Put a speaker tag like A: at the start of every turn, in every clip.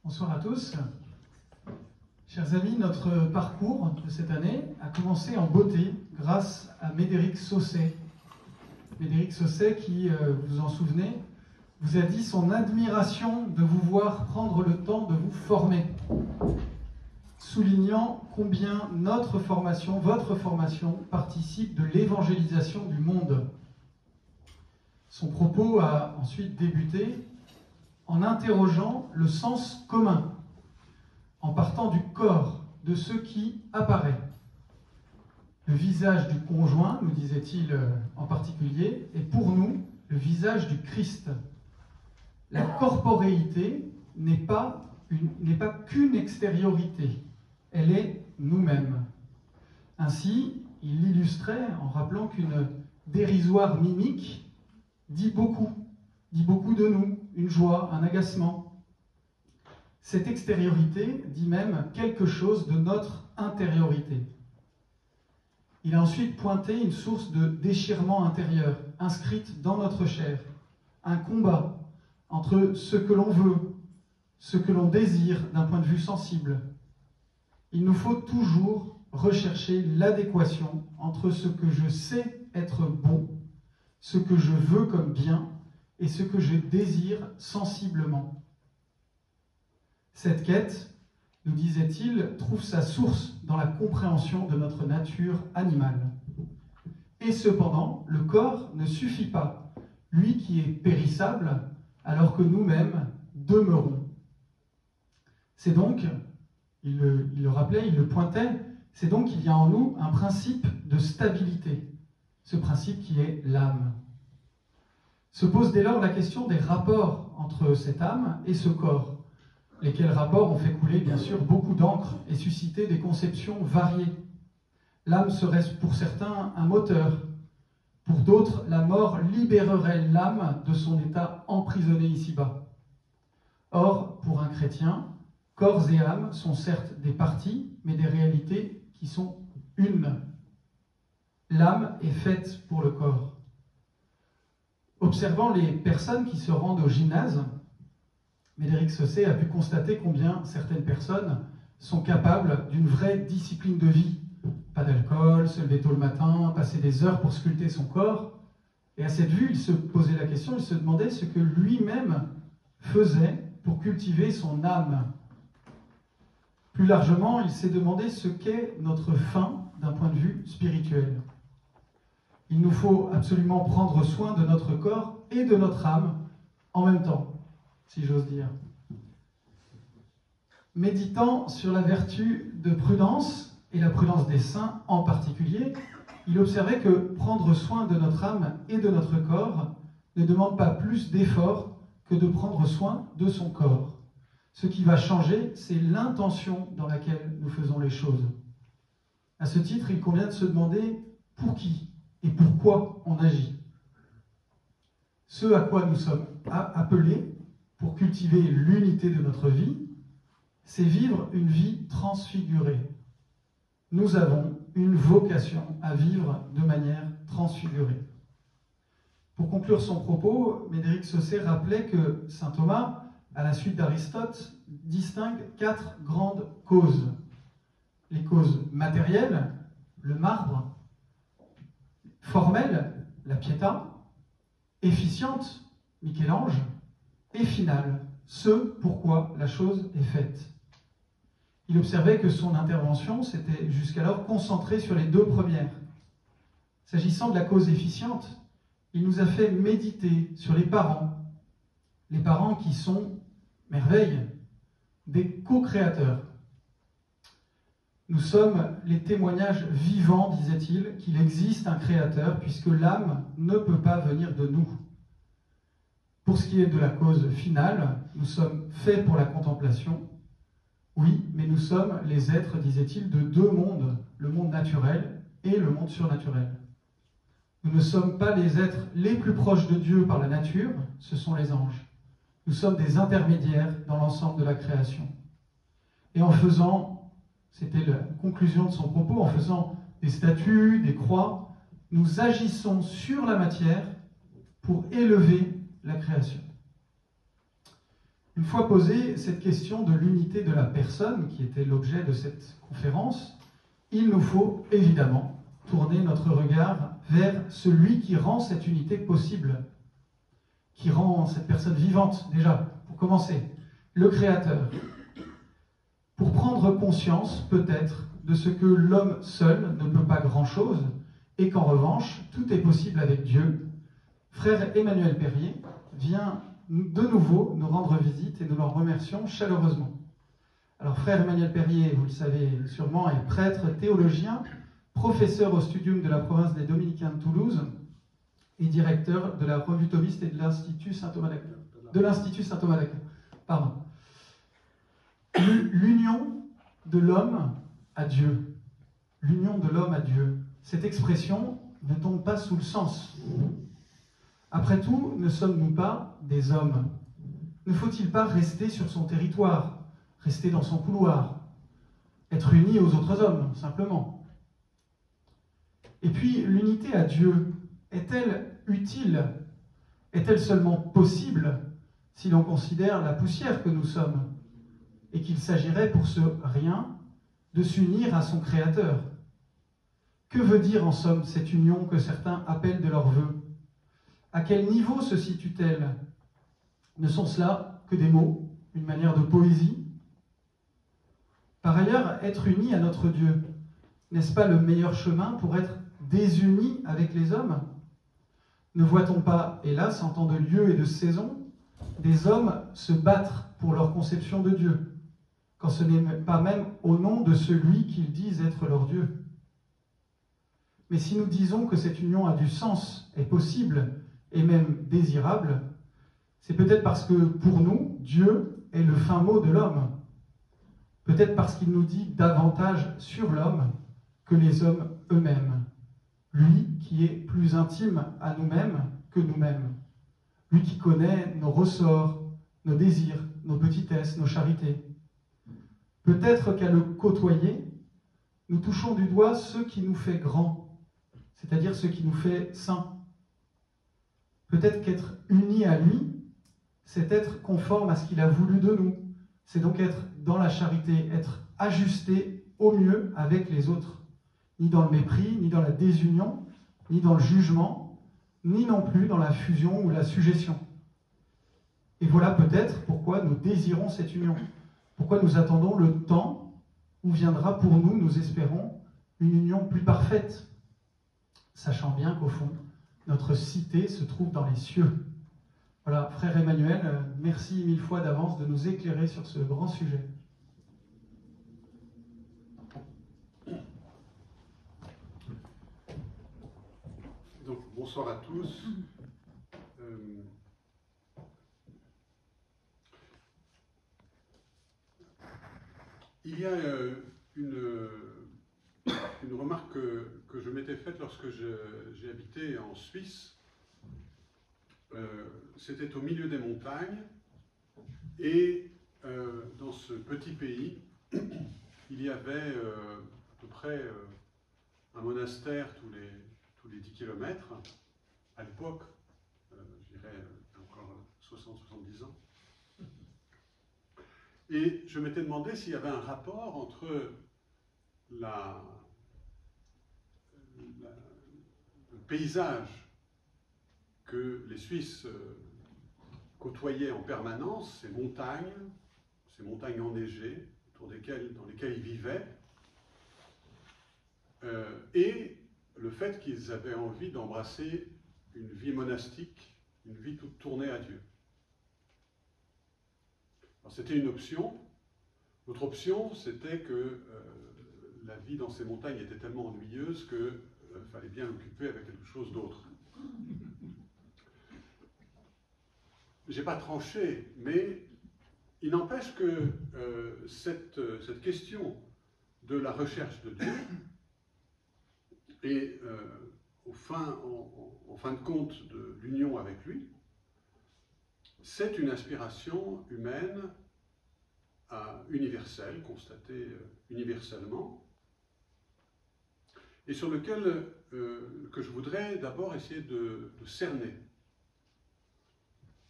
A: Bonsoir à tous. Chers amis, notre parcours de cette année a commencé en beauté grâce à Médéric Sausset. Médéric Sausset qui, vous en souvenez, vous a dit son admiration de vous voir prendre le temps de vous former, soulignant combien notre formation, votre formation, participe de l'évangélisation du monde. Son propos a ensuite débuté en interrogeant le sens commun, en partant du corps de ce qui apparaît. Le visage du conjoint, nous disait-il en particulier, est pour nous le visage du Christ. La corporéité n'est pas qu'une extériorité, elle est nous-mêmes. Ainsi, il l'illustrait en rappelant qu'une dérisoire mimique dit beaucoup de nous, une joie, un agacement. Cette extériorité dit même quelque chose de notre intériorité. Il a ensuite pointé une source de déchirement intérieur, inscrite dans notre chair, un combat entre ce que l'on veut, ce que l'on désire d'un point de vue sensible. Il nous faut toujours rechercher l'adéquation entre ce que je sais être bon, ce que je veux comme bien, et ce que je désire sensiblement. Cette quête, nous disait-il, trouve sa source dans la compréhension de notre nature animale. Et cependant, le corps ne suffit pas, lui qui est périssable, alors que nous-mêmes demeurons. C'est donc, il le rappelait, il le pointait, c'est donc qu'il y a en nous un principe de stabilité, ce principe qui est l'âme. Se pose dès lors la question des rapports entre cette âme et ce corps, lesquels rapports ont fait couler bien sûr beaucoup d'encre et suscité des conceptions variées. L'âme serait pour certains un moteur, pour d'autres la mort libérerait l'âme de son état emprisonné ici-bas. Or, pour un chrétien, corps et âme sont certes des parties, mais des réalités qui sont une. L'âme est faite pour le corps. Observant les personnes qui se rendent au gymnase, Médéric Sausset a pu constater combien certaines personnes sont capables d'une vraie discipline de vie. Pas d'alcool, se lever tôt le matin, passer des heures pour sculpter son corps. Et à cette vue, il se posait la question, il se demandait ce que lui-même faisait pour cultiver son âme. Plus largement, il s'est demandé ce qu'est notre fin d'un point de vue spirituel. Il nous faut absolument prendre soin de notre corps et de notre âme en même temps, si j'ose dire. Méditant sur la vertu de prudence, et la prudence des saints en particulier, il observait que prendre soin de notre âme et de notre corps ne demande pas plus d'efforts que de prendre soin de son corps. Ce qui va changer, c'est l'intention dans laquelle nous faisons les choses. À ce titre, il convient de se demander pour qui et pourquoi on agit. Ce à quoi nous sommes appelés pour cultiver l'unité de notre vie, c'est vivre une vie transfigurée. Nous avons une vocation à vivre de manière transfigurée. Pour conclure son propos, Médéric Sausset rappelait que saint Thomas, à la suite d'Aristote, distingue 4 grandes causes. Les causes matérielles, le marbre; formelle, la Pietà; efficiente, Michel-Ange; et finale, ce pourquoi la chose est faite. Il observait que son intervention s'était jusqu'alors concentrée sur les 2 premières. S'agissant de la cause efficiente, il nous a fait méditer sur les parents qui sont, merveille, des co-créateurs. Nous sommes les témoignages vivants, disait-il, qu'il existe un créateur, puisque l'âme ne peut pas venir de nous. Pour ce qui est de la cause finale, nous sommes faits pour la contemplation. Oui, mais nous sommes les êtres, disait-il, de 2 mondes, le monde naturel et le monde surnaturel. Nous ne sommes pas les êtres les plus proches de Dieu par la nature, ce sont les anges. Nous sommes des intermédiaires dans l'ensemble de la création. Et en faisant, c'était la conclusion de son propos, en faisant des statues, des croix, nous agissons sur la matière pour élever la création. Une fois posée cette question de l'unité de la personne, qui était l'objet de cette conférence, il nous faut évidemment tourner notre regard vers celui qui rend cette unité possible, qui rend cette personne vivante, déjà, pour commencer, le Créateur, pour prendre conscience, peut-être, de ce que l'homme seul ne peut pas grand-chose, et qu'en revanche, tout est possible avec Dieu. Frère Emmanuel Perrier vient de nouveau nous rendre visite et nous l'en remercions chaleureusement. Alors, frère Emmanuel Perrier, vous le savez sûrement, est prêtre, théologien, professeur au Studium de la province des Dominicains de Toulouse et directeur de la revue thomiste et de l'Institut Saint-Thomas d'Aquin. Pardon. L'union de l'homme à Dieu. L'union de l'homme à Dieu. Cette expression ne tombe pas sous le sens. Après tout, ne sommes-nous pas des hommes? Ne faut-il pas rester sur son territoire, rester dans son couloir, être uni aux autres hommes, simplement? Et puis, l'unité à Dieu, est-elle utile? Est-elle seulement possible si l'on considère la poussière que nous sommes et qu'il s'agirait pour ce rien de s'unir à son Créateur? Que veut dire en somme cette union que certains appellent de leur vœu? À quel niveau se situe-t-elle? Ne sont cela que des mots, une manière de poésie? Par ailleurs, être unis à notre Dieu, n'est-ce pas le meilleur chemin pour être désunis avec les hommes? Ne voit-on pas, hélas, en temps de lieu et de saison, des hommes se battre pour leur conception de Dieu, quand ce n'est pas même au nom de celui qu'ils disent être leur Dieu? Mais si nous disons que cette union a du sens, est possible et même désirable, c'est peut-être parce que pour nous, Dieu est le fin mot de l'homme. Peut-être parce qu'il nous dit davantage sur l'homme que les hommes eux-mêmes. Lui qui est plus intime à nous-mêmes que nous-mêmes. Lui qui connaît nos ressorts, nos désirs, nos petitesses, nos charités. Peut-être qu'à le côtoyer, nous touchons du doigt ce qui nous fait grand, c'est-à-dire ce qui nous fait saints. Peut-être qu'être unis à lui, c'est être conforme à ce qu'il a voulu de nous. C'est donc être dans la charité, être ajusté au mieux avec les autres. Ni dans le mépris, ni dans la désunion, ni dans le jugement, ni non plus dans la fusion ou la sujétion. Et voilà peut-être pourquoi nous désirons cette union. Pourquoi nous attendons le temps où viendra pour nous, nous espérons, une union plus parfaite, sachant bien qu'au fond, notre cité se trouve dans les cieux. Voilà, frère Emmanuel, merci mille fois d'avance de nous éclairer sur ce grand sujet.
B: Donc, bonsoir à tous. Il y a une remarque que je m'étais faite lorsque j'ai habité en Suisse. C'était au milieu des montagnes et dans ce petit pays, il y avait à peu près un monastère tous les 10 km à l'époque, je dirais encore 60-70 ans. Et je m'étais demandé s'il y avait un rapport entre le paysage que les Suisses côtoyaient en permanence, ces montagnes enneigées dans lesquelles ils vivaient, et le fait qu'ils avaient envie d'embrasser une vie monastique, une vie toute tournée à Dieu. C'était une option. L'autre option, c'était que la vie dans ces montagnes était tellement ennuyeuse qu'il fallait bien l'occuper avec quelque chose d'autre. Je n'ai pas tranché, mais il n'empêche que cette question de la recherche de Dieu et en fin de compte de l'union avec lui, c'est une aspiration humaine universelle, constatée universellement, et sur lequel que je voudrais d'abord essayer de cerner.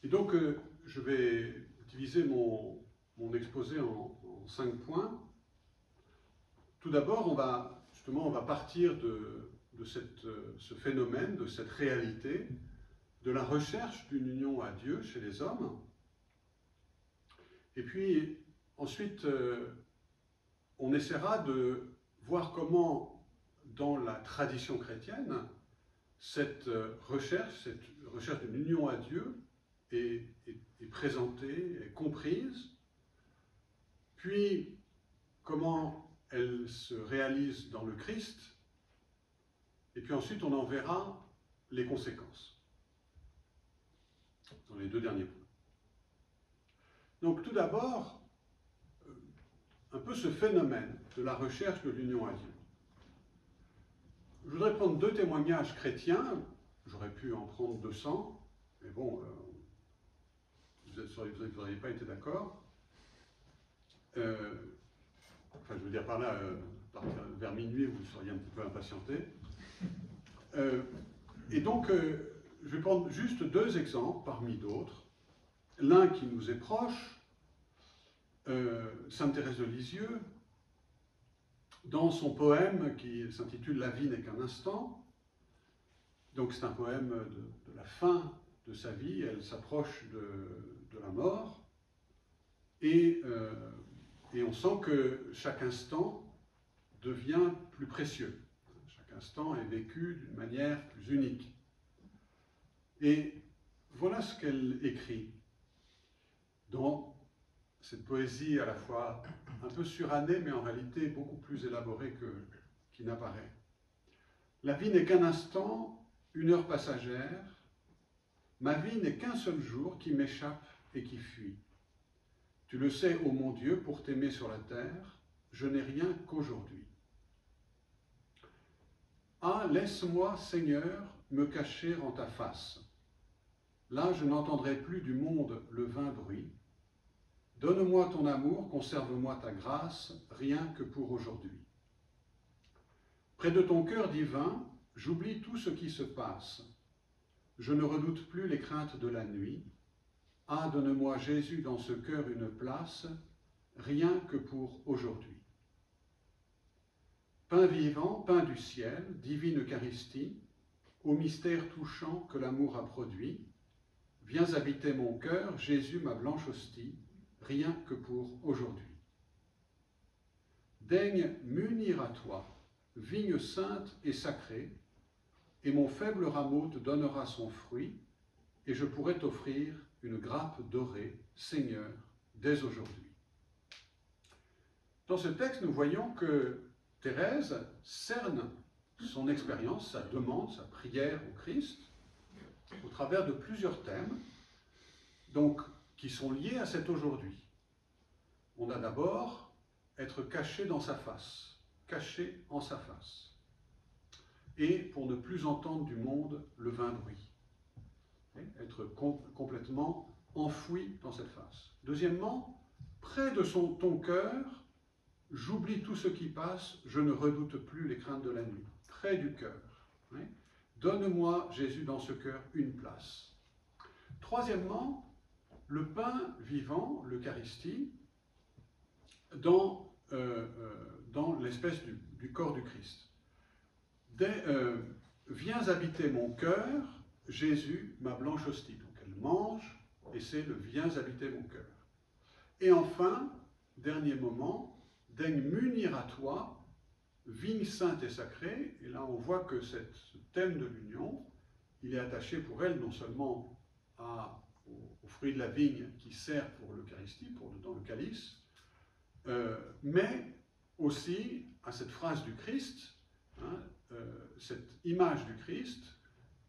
B: Et donc, je vais diviser mon exposé en 5 points. Tout d'abord, on va partir de ce phénomène, de cette réalité, de la recherche d'une union à Dieu chez les hommes. Et puis, ensuite, on essaiera de voir comment, dans la tradition chrétienne, cette recherche d'une union à Dieu est présentée, est comprise, puis comment elle se réalise dans le Christ, et puis ensuite on en verra les conséquences, dans les 2 derniers points. Donc tout d'abord, un peu ce phénomène de la recherche de l'union à Dieu. Je voudrais prendre 2 témoignages chrétiens, j'aurais pu en prendre 200, mais bon, vous n'auriez pas été d'accord. Enfin, je veux dire par là, vers minuit, vous seriez un petit peu impatienté. Et donc, je vais prendre juste 2 exemples parmi d'autres. L'un qui nous est proche, Sainte Thérèse de Lisieux, dans son poème qui s'intitule « La vie n'est qu'un instant ». Donc c'est un poème de la fin de sa vie, elle s'approche de la mort, et on sent que chaque instant devient plus précieux. Chaque instant est vécu d'une manière plus unique. Et voilà ce qu'elle écrit dans cette poésie à la fois un peu surannée, mais en réalité beaucoup plus élaborée qu'il n'apparaît. La vie n'est qu'un instant, une heure passagère. Ma vie n'est qu'un seul jour qui m'échappe et qui fuit. Tu le sais, ô mon Dieu, pour t'aimer sur la terre, je n'ai rien qu'aujourd'hui. Ah, laisse-moi, Seigneur, me cacher en ta face. Là, je n'entendrai plus du monde le vain bruit. Donne-moi ton amour, conserve-moi ta grâce, rien que pour aujourd'hui. Près de ton cœur divin, j'oublie tout ce qui se passe. Je ne redoute plus les craintes de la nuit. Ah, donne-moi, Jésus, dans ce cœur une place, rien que pour aujourd'hui. Pain vivant, pain du ciel, divine Eucharistie, au mystère touchant que l'amour a produit, viens habiter mon cœur, Jésus, ma blanche hostie, rien que pour aujourd'hui. Daigne m'unir à toi, vigne sainte et sacrée, et mon faible rameau te donnera son fruit, et je pourrai t'offrir une grappe dorée, Seigneur, dès aujourd'hui. Dans ce texte, nous voyons que Thérèse cerne son expérience, sa demande, sa prière au Christ, au travers de plusieurs thèmes, donc, qui sont liés à cet aujourd'hui. On a d'abord être caché dans sa face, caché en sa face, et pour ne plus entendre du monde le vain bruit, être complètement enfoui dans cette face. Deuxièmement, près de ton cœur, j'oublie tout ce qui passe, je ne redoute plus les craintes de la nuit. Près du cœur. Donne-moi, Jésus, dans ce cœur, une place. Troisièmement, le pain vivant, l'Eucharistie, dans l'espèce du corps du Christ. Viens habiter mon cœur, Jésus, ma blanche hostie. Donc elle mange, et c'est le viens habiter mon cœur. Et enfin, dernier moment, daigne m'unir à toi, vigne sainte et sacrée. Et là on voit que ce thème de l'union, il est attaché pour elle non seulement au fruit de la vigne qui sert pour l'Eucharistie, dans le calice, mais aussi à cette phrase du Christ, cette image du Christ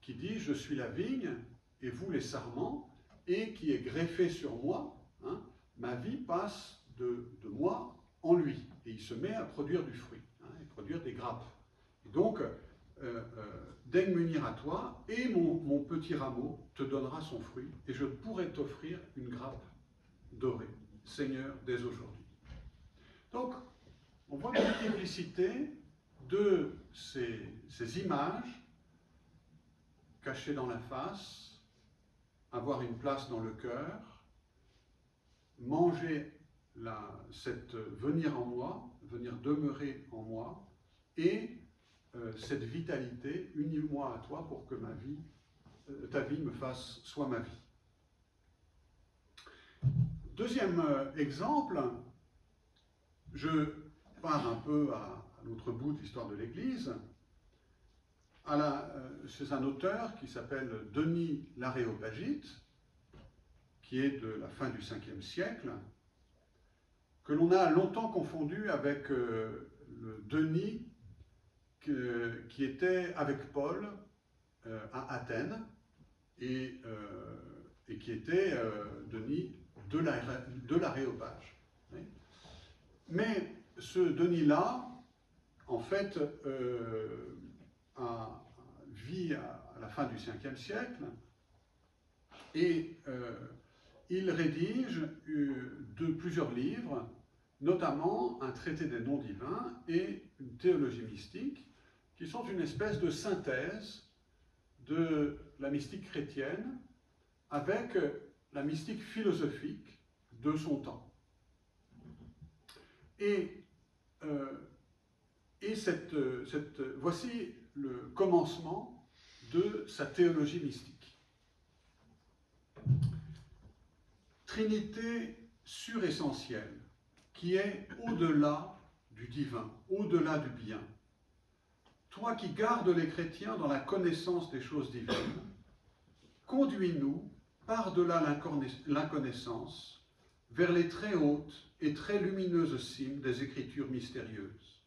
B: qui dit « Je suis la vigne et vous les sarments » et qui est greffé sur moi. Ma vie passe de moi en lui et il se met à produire du fruit, et produire des grappes. Et donc, daigne m'unir à toi et mon petit rameau te donnera son fruit et je pourrai t'offrir une grappe dorée, Seigneur, dès aujourd'hui. Donc, on voit la multiplicité de ces images cachées dans la face, avoir une place dans le cœur, manger venir en moi, venir demeurer en moi, et cette vitalité, unis-moi à toi pour que ta vie soit ma vie. Deuxième exemple, je pars un peu à l'autre bout de l'histoire de l'Église, chez un auteur qui s'appelle Denis l'Aréopagite, qui est de la fin du 5e siècle, que l'on a longtemps confondu avec le Denis qui était avec Paul à Athènes, et qui était Denis de l'Aréopage. Mais ce Denis-là, en fait, vit à la fin du 5e siècle, et il rédige plusieurs livres, notamment un traité des noms divins et une théologie mystique, qui sont une espèce de synthèse de la mystique chrétienne avec la mystique philosophique de son temps. Et voici le commencement de sa théologie mystique. Trinité suressentielle, qui est au-delà du divin, au-delà du bien. Toi qui gardes les chrétiens dans la connaissance des choses divines, conduis-nous par-delà l'inconnaissance vers les très hautes et très lumineuses cimes des Écritures mystérieuses.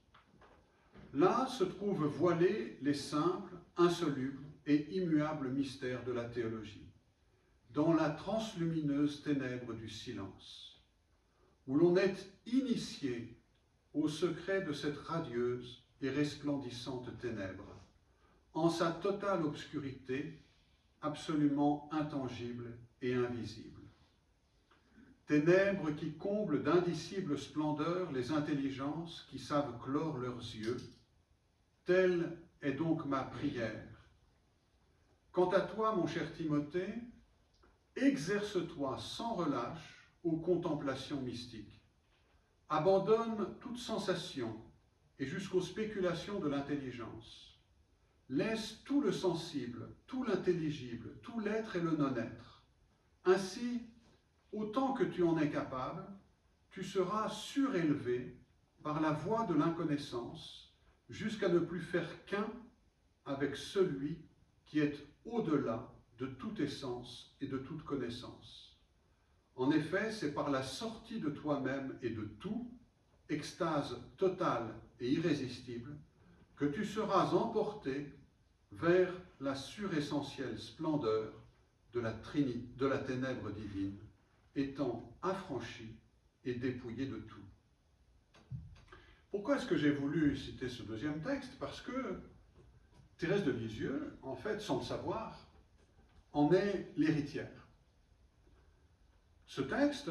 B: Là se trouvent voilés les simples, insolubles et immuables mystères de la théologie, dans la translumineuse ténèbre du silence, où l'on est initié au secret de cette radieuse et resplendissante ténèbre, en sa totale obscurité, absolument intangible et invisible. Ténèbres qui comblent d'indicibles splendeurs les intelligences qui savent clore leurs yeux, telle est donc ma prière. Quant à toi, mon cher Timothée, exerce-toi sans relâche aux contemplations mystiques. Abandonne toute sensation et jusqu'aux spéculations de l'intelligence. Laisse tout le sensible, tout l'intelligible, tout l'être et le non-être. Ainsi, autant que tu en es capable, tu seras surélevé par la voie de l'inconnaissance jusqu'à ne plus faire qu'un avec celui qui est au-delà de toute essence et de toute connaissance. En effet, c'est par la sortie de toi-même et de tout, extase totale et irrésistible, que tu seras emporté vers la suressentielle splendeur de la ténèbre divine, étant affranchi et dépouillé de tout. Pourquoi est-ce que j'ai voulu citer ce deuxième texte? Parce que Thérèse de Lisieux, en fait, sans le savoir, en est l'héritière. Ce texte,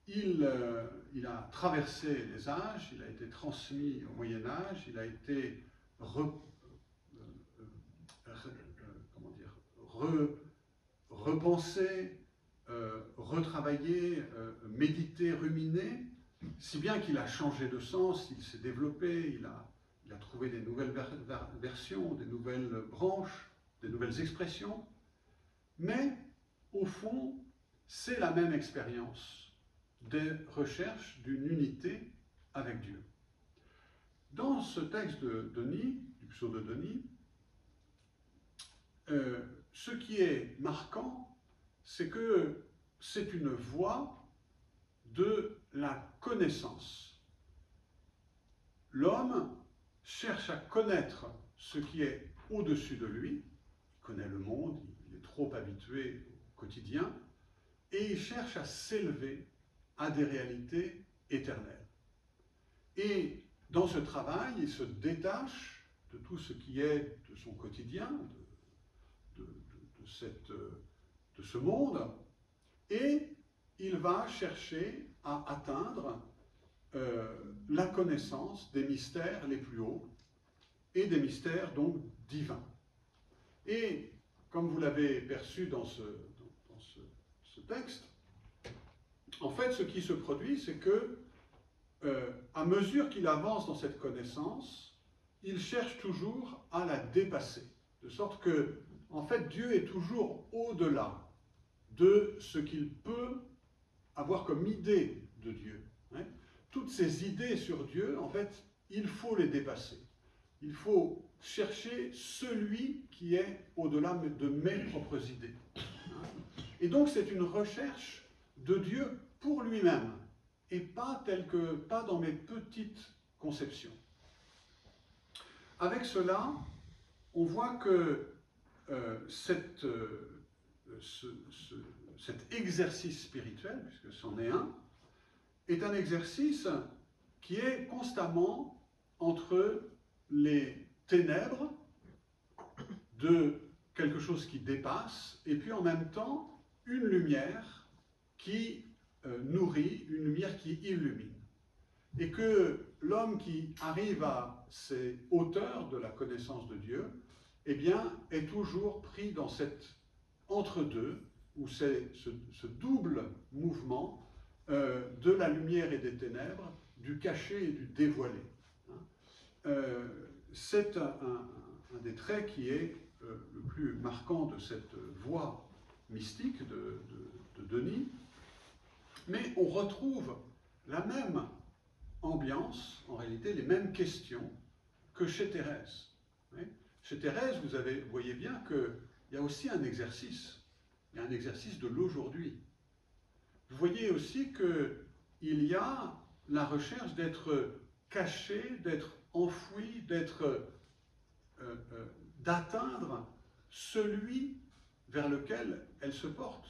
B: il a traversé les âges, il a été transmis au Moyen-Âge, il a été repensé, retravaillé, médité, ruminé, si bien qu'il a changé de sens, il s'est développé, il a trouvé des nouvelles versions, des nouvelles branches, des nouvelles expressions, mais au fond, c'est la même expérience des recherches d'une unité avec Dieu. Dans ce texte de Denis, du psaume de Denis, ce qui est marquant, c'est que c'est une voie de la connaissance. L'homme cherche à connaître ce qui est au-dessus de lui, il connaît le monde, il est trop habitué au quotidien, et il cherche à s'élever à des réalités éternelles. Et dans ce travail, il se détache de tout ce qui est de son quotidien, de ce monde, et il va chercher à atteindre la connaissance des mystères les plus hauts et des mystères donc divins. Et comme vous l'avez perçu dans ce texte, en fait, ce qui se produit, c'est que, à mesure qu'il avance dans cette connaissance, il cherche toujours à la dépasser. De sorte que, en fait, Dieu est toujours au-delà de ce qu'il peut avoir comme idée de Dieu. Hein. Toutes ces idées sur Dieu, en fait, il faut les dépasser. Il faut chercher celui qui est au-delà de mes propres idées. Et donc c'est une recherche de Dieu pour lui-même, et pas dans mes petites conceptions. Avec cela, on voit que cet exercice spirituel, puisque c'en est un exercice qui est constamment entre les ténèbres de quelque chose qui dépasse, et puis en même temps, une lumière qui nourrit, une lumière qui illumine. Et que l'homme qui arrive à ces hauteurs de la connaissance de Dieu, eh bien, est toujours pris dans cet entre-deux, où c'est ce double mouvement de la lumière et des ténèbres, du caché et du dévoilé. C'est un des traits qui est le plus marquant de cette voie mystique de Denis, mais on retrouve la même ambiance, en réalité les mêmes questions que chez Thérèse. Oui. Chez Thérèse, vous voyez bien qu'il y a aussi un exercice, il y a un exercice de l'aujourd'hui. Vous voyez aussi qu'il y a la recherche d'être caché, d'être enfoui, d'atteindre celui vers lequel elle se porte.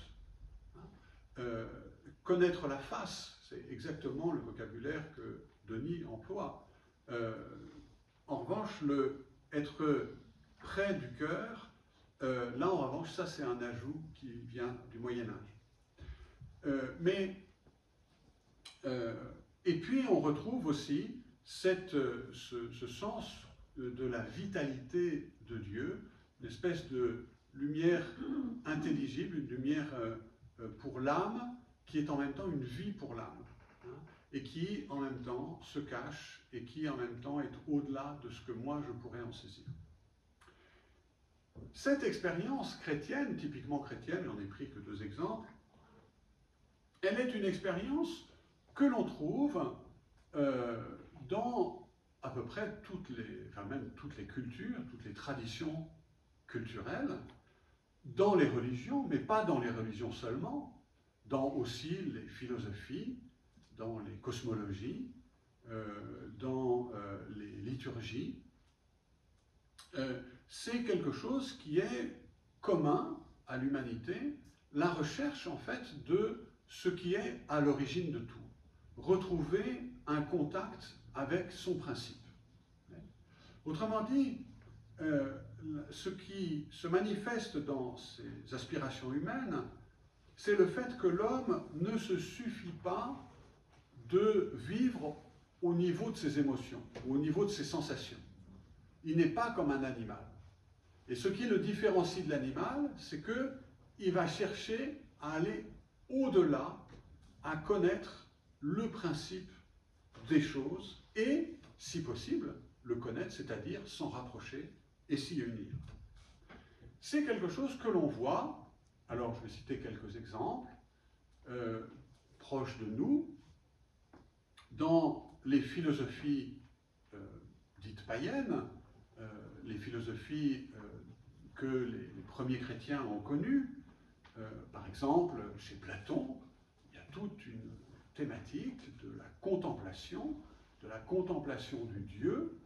B: Connaître la face, c'est exactement le vocabulaire que Denis emploie. En revanche, être près du cœur, là en revanche, ça c'est un ajout qui vient du Moyen-Âge. Et puis on retrouve aussi ce sens de la vitalité de Dieu, une espèce de lumière intelligible, une lumière pour l'âme, qui est en même temps une vie pour l'âme, hein, et qui en même temps se cache, et qui en même temps est au-delà de ce que moi je pourrais en saisir. Cette expérience chrétienne, typiquement chrétienne, j'en ai pris que 2 exemples, elle est une expérience que l'on trouve dans à peu près toutes les cultures, toutes les traditions culturelles, dans les religions, mais pas dans les religions seulement, dans aussi les philosophies, dans les cosmologies, dans les liturgies. C'est quelque chose qui est commun à l'humanité, la recherche en fait de ce qui est à l'origine de tout. Retrouver un contact avec son principe. Autrement dit, ce qui se manifeste dans ces aspirations humaines, c'est le fait que l'homme ne se suffit pas de vivre au niveau de ses émotions, ou au niveau de ses sensations. Il n'est pas comme un animal. Et ce qui le différencie de l'animal, c'est qu'il va chercher à aller au-delà, à connaître le principe des choses et, si possible, le connaître, c'est-à-dire s'en rapprocher et s'y unir. C'est quelque chose que l'on voit, alors je vais citer quelques exemples, proches de nous, dans les philosophies dites païennes, les philosophies que les premiers chrétiens ont connues. Par exemple, chez Platon, il y a toute une thématique de la contemplation du Dieu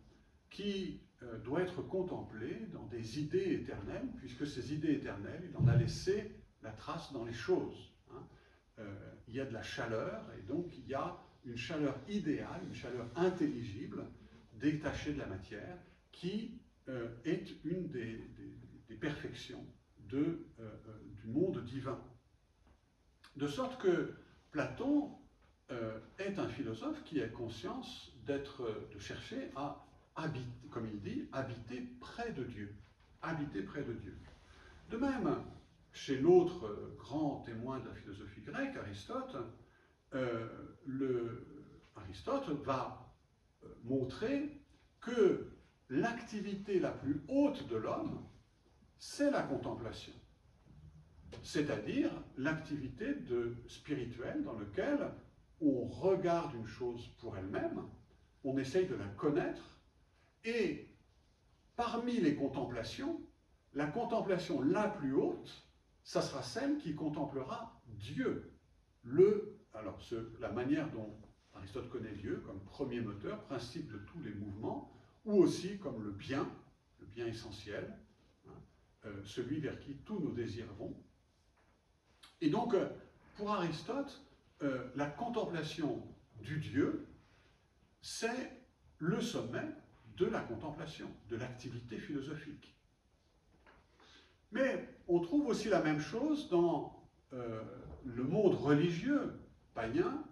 B: qui doit être contemplé dans des idées éternelles, puisque ces idées éternelles, il en a laissé la trace dans les choses. Hein. Il y a de la chaleur, et donc il y a une chaleur idéale, une chaleur intelligible, détachée de la matière, qui est une des perfections du monde divin. De sorte que Platon est un philosophe qui a conscience de chercher à habiter, comme il dit, habiter près de Dieu. Habiter près de Dieu. De même, chez l'autre grand témoin de la philosophie grecque, Aristote, Aristote va montrer que l'activité la plus haute de l'homme, c'est la contemplation. C'est-à-dire l'activité spirituelle dans laquelle on regarde une chose pour elle-même, on essaye de la connaître, et parmi les contemplations, la contemplation la plus haute, ça sera celle qui contemplera Dieu. La manière dont Aristote connaît Dieu comme premier moteur, principe de tous les mouvements, ou aussi comme le bien essentiel, celui vers qui tous nos désirs vont. Et donc, pour Aristote, la contemplation du Dieu, c'est le sommet de la contemplation, de l'activité philosophique. Mais on trouve aussi la même chose dans le monde religieux païen,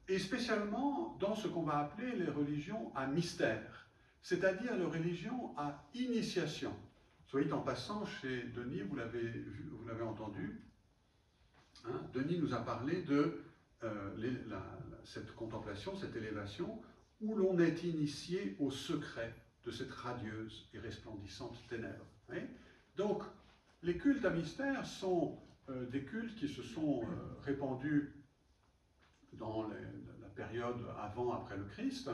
B: et spécialement dans ce qu'on va appeler les religions à mystère, c'est-à-dire les religions à initiation. Soit en passant, chez Denis, vous l'avez entendu, hein, Denis nous a parlé de cette contemplation, cette élévation, où l'on est initié au secret de cette radieuse et resplendissante ténèbre. Hein. Donc, les cultes à mystère sont des cultes qui se sont répandus dans la période avant-après le Christ,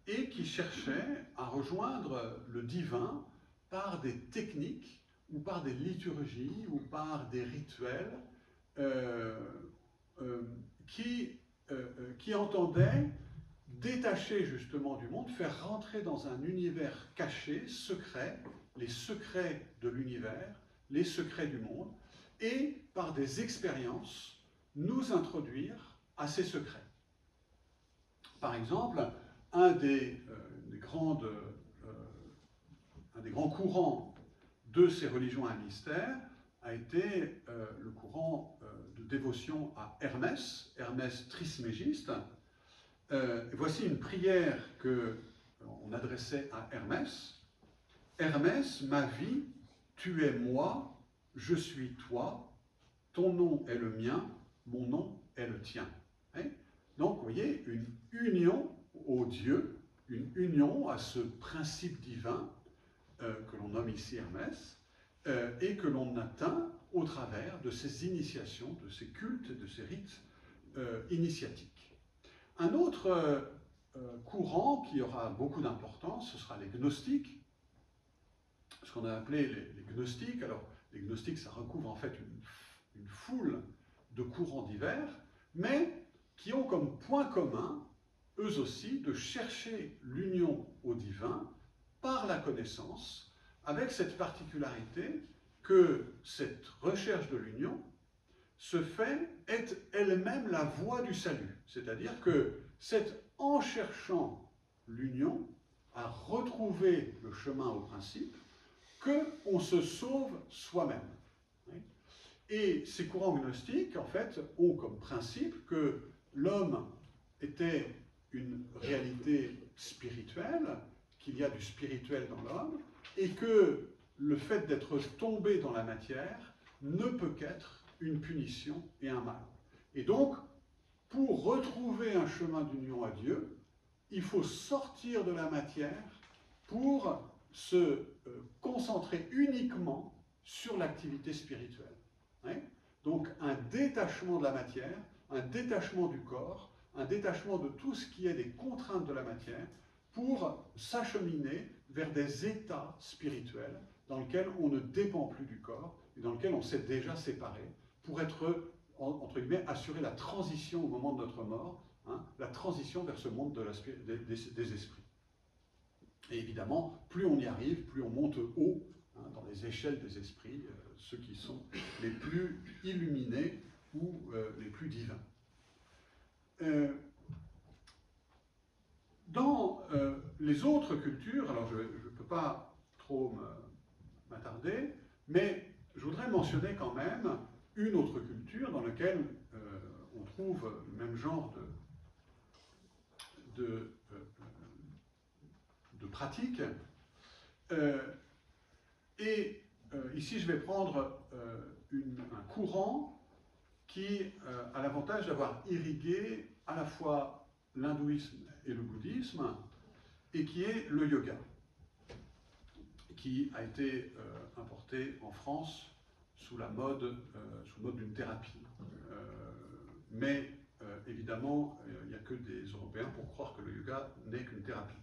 B: et qui cherchaient à rejoindre le divin par des techniques, ou par des liturgies, ou par des rituels qui entendaient détacher justement du monde, faire rentrer dans un univers caché, secret, les secrets de l'univers, les secrets du monde, et par des expériences, nous introduire à ces secrets. Par exemple, un des grands courants de ces religions à mystère a été le courant de dévotion à Hermès, Hermès Trismégiste. Voici une prière qu'on adressait à Hermès. Hermès, ma vie, tu es moi, je suis toi, ton nom est le mien, mon nom est le tien. Hein? Donc, vous voyez, une union au Dieu, une union à ce principe divin que l'on nomme ici Hermès, et que l'on atteint au travers de ces initiations, de ces cultes, de ces rites initiatiques. Un autre courant qui aura beaucoup d'importance, ce sera les gnostiques, ce qu'on a appelé les gnostiques. Alors, les gnostiques, ça recouvre en fait une foule de courants divers, mais qui ont comme point commun, eux aussi, de chercher l'union au divin par la connaissance, avec cette particularité que cette recherche de l'union est elle-même la voie du salut. C'est-à-dire que c'est en cherchant l'union à retrouver le chemin au principe qu'on se sauve soi-même. Et ces courants gnostiques, en fait, ont comme principe que l'homme était une réalité spirituelle, qu'il y a du spirituel dans l'homme, et que le fait d'être tombé dans la matière ne peut qu'être une punition et un mal. Et donc, pour retrouver un chemin d'union à Dieu, il faut sortir de la matière pour se concentrer uniquement sur l'activité spirituelle. Hein? Donc, un détachement de la matière, un détachement du corps, un détachement de tout ce qui est des contraintes de la matière, pour s'acheminer vers des états spirituels dans lesquels on ne dépend plus du corps et dans lesquels on s'est déjà séparé, pour être, entre guillemets, assurer la transition au moment de notre mort, hein, la transition vers ce monde des esprits. Et évidemment, plus on y arrive, plus on monte haut, hein, dans les échelles des esprits, ceux qui sont les plus illuminés ou les plus divins. Dans les autres cultures, alors je ne peux pas trop m'attarder, mais je voudrais mentionner quand même une autre culture dans laquelle on trouve le même genre de pratique. Ici, je vais prendre un courant qui a l'avantage d'avoir irrigué à la fois l'hindouisme et le bouddhisme, et qui est le yoga, qui a été importé en France sous le mode d'une thérapie. Mais évidemment, il n'y a que des Européens pour croire que le yoga n'est qu'une thérapie.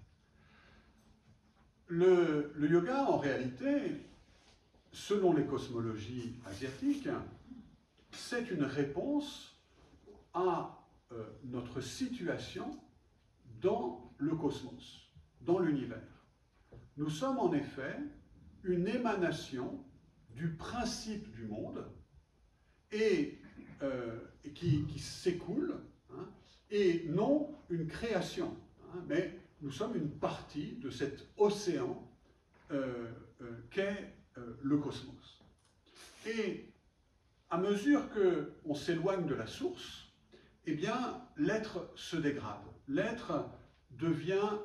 B: Le yoga, en réalité, selon les cosmologies asiatiques, c'est une réponse à notre situation dans le cosmos, dans l'univers. Nous sommes en effet une émanation du principe du monde et qui s'écoule, hein, et non une création, hein, mais nous sommes une partie de cet océan qu'est le cosmos. Et à mesure qu'on s'éloigne de la source, eh bien, l'être se dégrade. L'être devient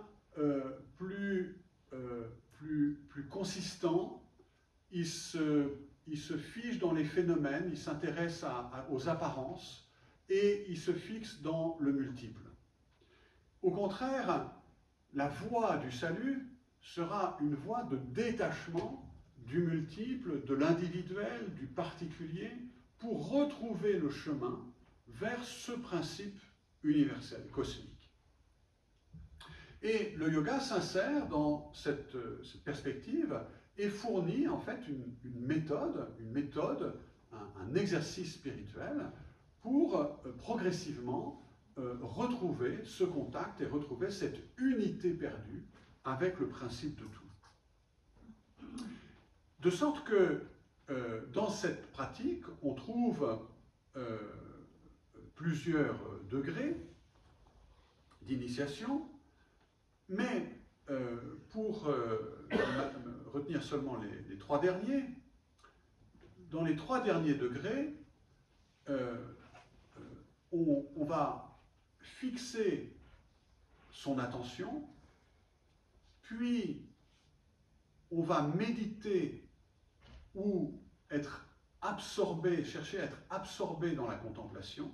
B: plus consistant, il se fige dans les phénomènes, il s'intéresse aux apparences et il se fixe dans le multiple. Au contraire, la voie du salut sera une voie de détachement du multiple, de l'individuel, du particulier, pour retrouver le chemin vers ce principe universel, cosmique. Et le yoga s'insère dans cette perspective et fournit en fait une méthode, un exercice spirituel pour progressivement retrouver ce contact et retrouver cette unité perdue avec le principe de tout. De sorte que dans cette pratique, on trouve plusieurs degrés d'initiation, mais pour retenir seulement les trois derniers, dans les trois derniers degrés, on va fixer son attention, puis on va méditer ou être absorbé, chercher à être absorbé dans la contemplation,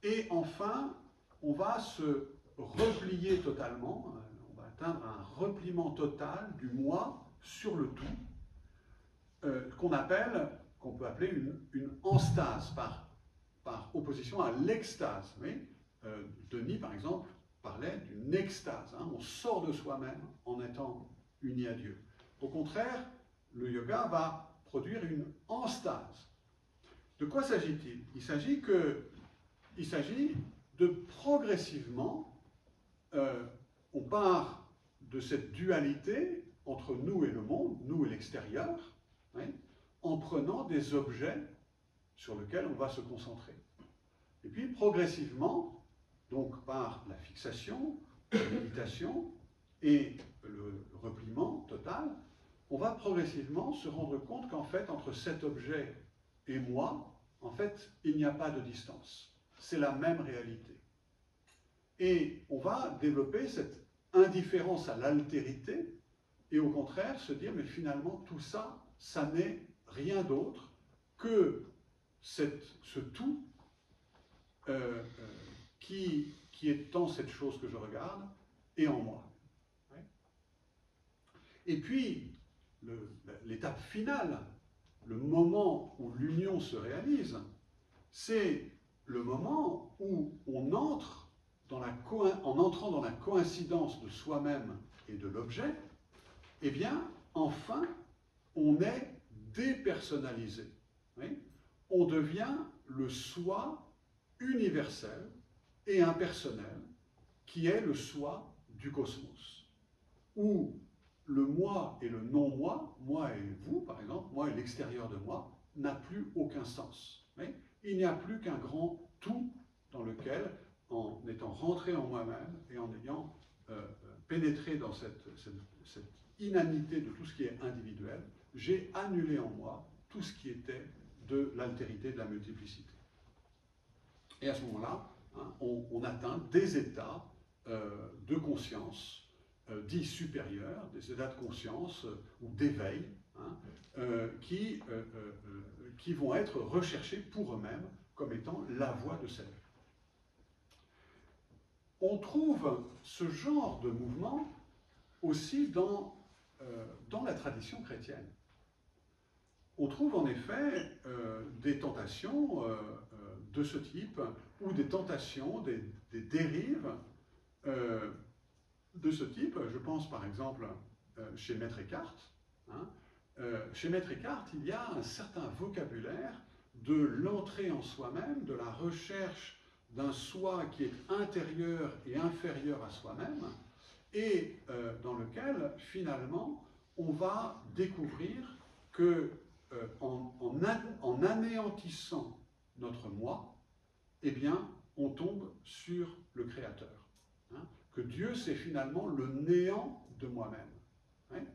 B: et enfin, on va se replier totalement, on va atteindre un repliement total du moi sur le tout, qu'on peut appeler une enstase, par opposition à l'extase. Oui, Denis, par exemple, parlait d'une extase. Hein, on sort de soi-même en étant uni à Dieu. Au contraire, le yoga va produire une enstase. De quoi s'agit-il? Il s'agit de progressivement, on part de cette dualité entre nous et le monde, nous et l'extérieur, oui, en prenant des objets sur lesquels on va se concentrer. Et puis progressivement, donc par la fixation, la méditation et le repliement total, on va progressivement se rendre compte qu'en fait, entre cet objet et moi, en fait, il n'y a pas de distance. C'est la même réalité. Et on va développer cette indifférence à l'altérité et au contraire se dire, mais finalement, tout ça, ça n'est rien d'autre que ce tout qui est en cette chose que je regarde et en moi. Ouais. Et puis, l'étape finale, le moment où l'union se réalise, c'est le moment où on entre en entrant dans la coïncidence de soi-même et de l'objet, eh bien, enfin, on est dépersonnalisé. Oui, on devient le soi universel et impersonnel, qui est le soi du cosmos, où le moi et le non-moi, moi et vous, par exemple, moi et l'extérieur de moi, n'a plus aucun sens. Oui, il n'y a plus qu'un grand tout dans lequel, en étant rentré en moi-même et en ayant pénétré dans cette inanité de tout ce qui est individuel, j'ai annulé en moi tout ce qui était de l'altérité, de la multiplicité. Et à ce moment-là, hein, on atteint des états de conscience dits supérieurs, des états de conscience ou d'éveil, hein, qui qui vont être recherchés pour eux-mêmes comme étant la voie de salut. On trouve ce genre de mouvement aussi dans la tradition chrétienne. On trouve en effet des tentations de ce type, ou des tentations, des dérives de ce type. Je pense par exemple chez Maître Eckhart. Chez Maître Eckhart, il y a un certain vocabulaire de l'entrée en soi-même, de la recherche d'un soi qui est intérieur et inférieur à soi-même, et dans lequel, finalement, on va découvrir que en anéantissant notre moi, eh bien, on tombe sur le Créateur. Que Dieu, c'est finalement le néant de moi-même.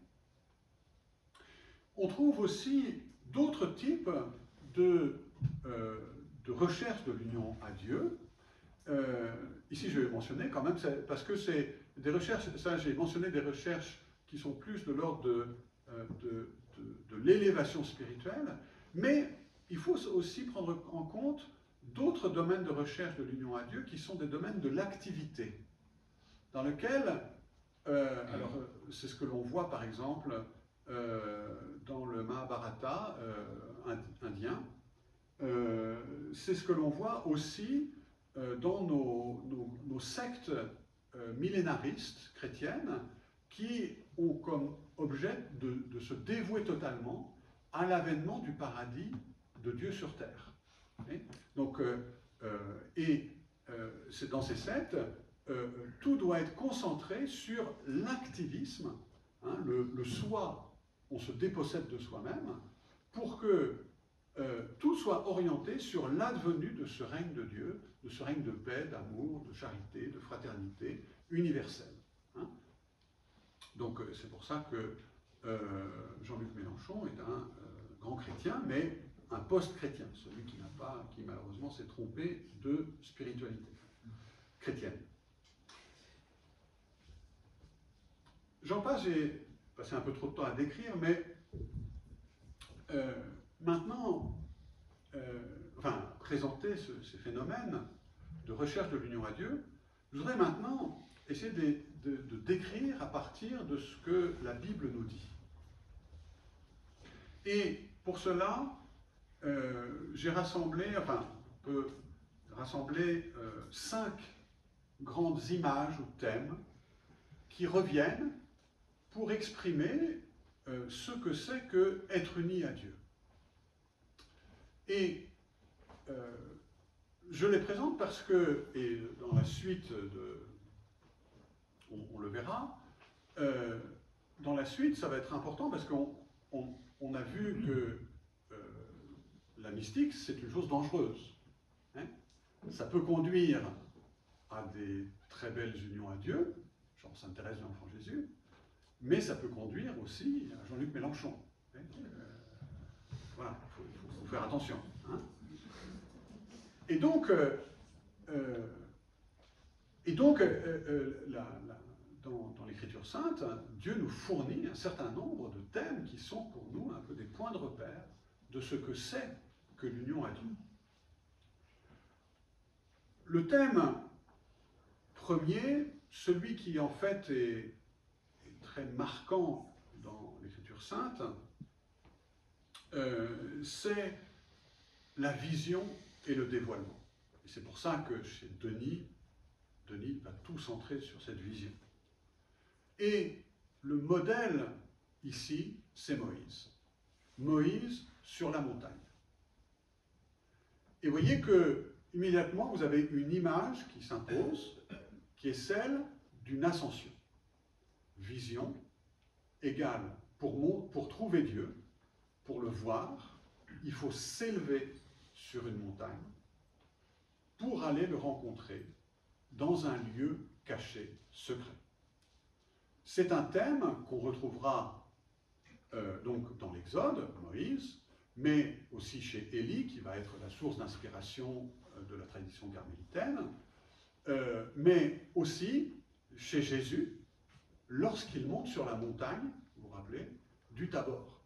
B: On trouve aussi d'autres types de recherche de l'union à Dieu. Ici, je vais mentionner quand même, parce que c'est des recherches, ça j'ai mentionné des recherches qui sont plus de l'ordre de l'élévation spirituelle, mais il faut aussi prendre en compte d'autres domaines de recherche de l'union à Dieu qui sont des domaines de l'activité, dans lesquels, alors c'est ce que l'on voit par exemple dans le Mahabharata indien, c'est ce que l'on voit aussi dans nos sectes millénaristes chrétiennes qui ont comme objet de se dévouer totalement à l'avènement du paradis de Dieu sur terre. Donc, c'est dans ces sectes, tout doit être concentré sur l'activisme, le soi, on se dépossède de soi-même, pour que tout soit orienté sur l'advenu de ce règne de Dieu, de ce règne de paix, d'amour, de charité, de fraternité universelle. Donc c'est pour ça que Jean-Luc Mélenchon est un grand chrétien, mais un post-chrétien, celui qui malheureusement s'est trompé de spiritualité chrétienne. J'en passe, j'ai passé un peu trop de temps à décrire, mais maintenant, présenter ces phénomènes de recherche de l'union à Dieu, je voudrais maintenant essayer de décrire à partir de ce que la Bible nous dit. Et pour cela, j'ai rassemblé, on peut rassembler 5 grandes images ou thèmes qui reviennent pour exprimer ce que c'est que être uni à Dieu. Et je les présente parce que, et dans la suite on le verra, dans la suite ça va être important parce qu'on a vu que la mystique c'est une chose dangereuse. Ça peut conduire à des très belles unions à Dieu, genre Sainte Thérèse de l'Enfant Jésus, mais ça peut conduire aussi à Jean-Luc Mélenchon. Voilà, il faut faire attention. Et donc, dans l'Écriture sainte, Dieu nous fournit un certain nombre de thèmes qui sont pour nous un peu des points de repère de ce que c'est que l'union à Dieu. Le thème premier, celui qui en fait est très marquant dans l'Écriture sainte, c'est la vision et le dévoilement. Et c'est pour ça que chez Denis va tout centrer sur cette vision. Et le modèle ici, c'est Moïse. Moïse sur la montagne. Et vous voyez que immédiatement vous avez une image qui s'impose, qui est celle d'une ascension. Vision égale, pour trouver Dieu, pour le voir, il faut s'élever sur une montagne pour aller le rencontrer dans un lieu caché, secret. C'est un thème qu'on retrouvera donc dans l'Exode, Moïse, mais aussi chez Élie, qui va être la source d'inspiration de la tradition carmélitaine, mais aussi chez Jésus, lorsqu'il monte sur la montagne, vous vous rappelez, du Tabor,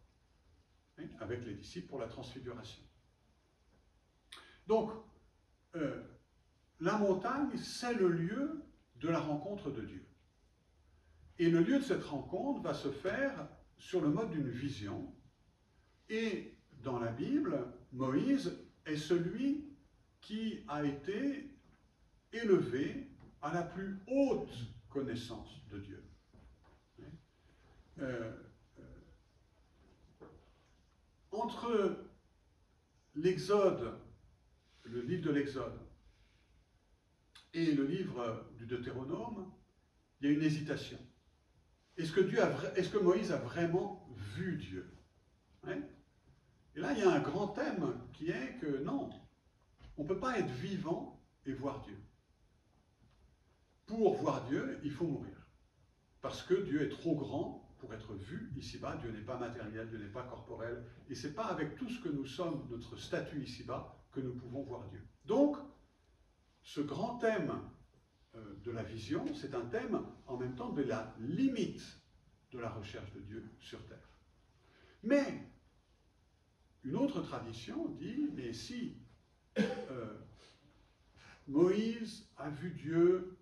B: avec les disciples pour la transfiguration. Donc, la montagne, c'est le lieu de la rencontre de Dieu. Et le lieu de cette rencontre va se faire sur le mode d'une vision. Et dans la Bible, Moïse est celui qui a été élevé à la plus haute connaissance de Dieu. Entre l'Exode, le livre de l'Exode, et le livre du Deutéronome, il y a une hésitation. Est-ce que Moïse a vraiment vu Dieu? Et là, il y a un grand thème qui est que non, on ne peut pas être vivant et voir Dieu. Pour voir Dieu, il faut mourir. Parce que Dieu est trop grand pour être vu ici-bas. Dieu n'est pas matériel, Dieu n'est pas corporel. Et ce n'est pas avec tout ce que nous sommes, notre statut ici-bas, que nous pouvons voir Dieu. Donc, ce grand thème de la vision, c'est un thème en même temps de la limite de la recherche de Dieu sur terre. Mais, une autre tradition dit, mais si Moïse a vu Dieu,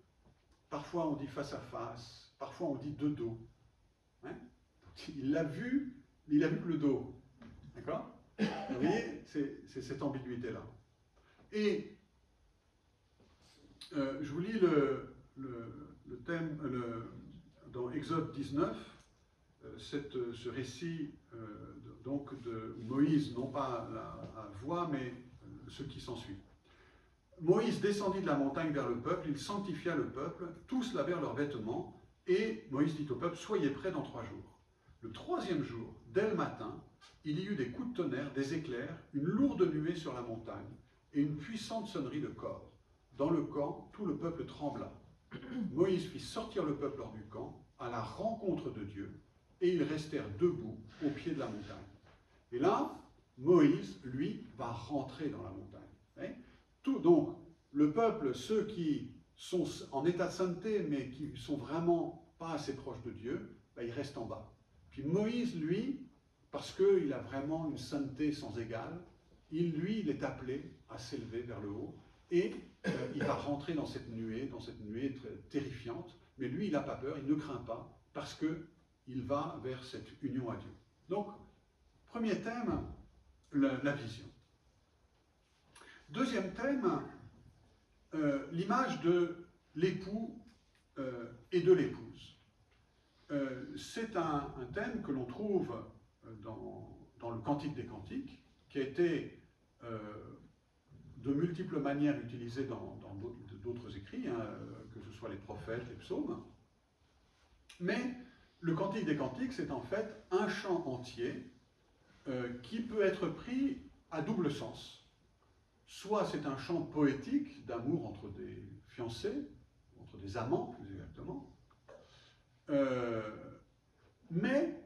B: parfois on dit face à face, parfois on dit de dos. Il l'a vu, mais il a vu que le dos. D'accord? Vous voyez, c'est cette ambiguïté-là. Et je vous lis le thème dans Exode 19, ce récit donc de Moïse, non pas la voix, mais ce qui s'ensuit. Moïse descendit de la montagne vers le peuple, il sanctifia le peuple, tous lavèrent leurs vêtements, et Moïse dit au peuple, soyez prêts dans 3 jours. Le 3e jour, dès le matin, il y eut des coups de tonnerre, des éclairs, une lourde nuée sur la montagne, et une puissante sonnerie de cor. Dans le camp, tout le peuple trembla. Moïse fit sortir le peuple hors du camp, à la rencontre de Dieu, et ils restèrent debout au pied de la montagne. Et là, Moïse, lui, va rentrer dans la montagne. Donc, le peuple, ceux qui sont en état de sainteté, mais qui ne sont vraiment pas assez proches de Dieu, ils restent en bas. Puis Moïse, lui, parce qu'il a vraiment une sainteté sans égale, il est appelé à s'élever vers le haut, et il va rentrer dans cette nuée terrifiante, mais lui, il n'a pas peur, il ne craint pas, parce qu'il va vers cette union à Dieu. Donc, premier thème, la vision. Deuxième thème, l'image de l'époux et de l'épouse. C'est un thème que l'on trouve dans le Cantique des Cantiques, qui a été de multiples manières utilisé dans d'autres écrits, que ce soit les prophètes, les psaumes. Mais le Cantique des Cantiques, c'est en fait un chant entier qui peut être pris à double sens. Soit c'est un chant poétique d'amour entre des fiancés, entre des amants plus exactement, mais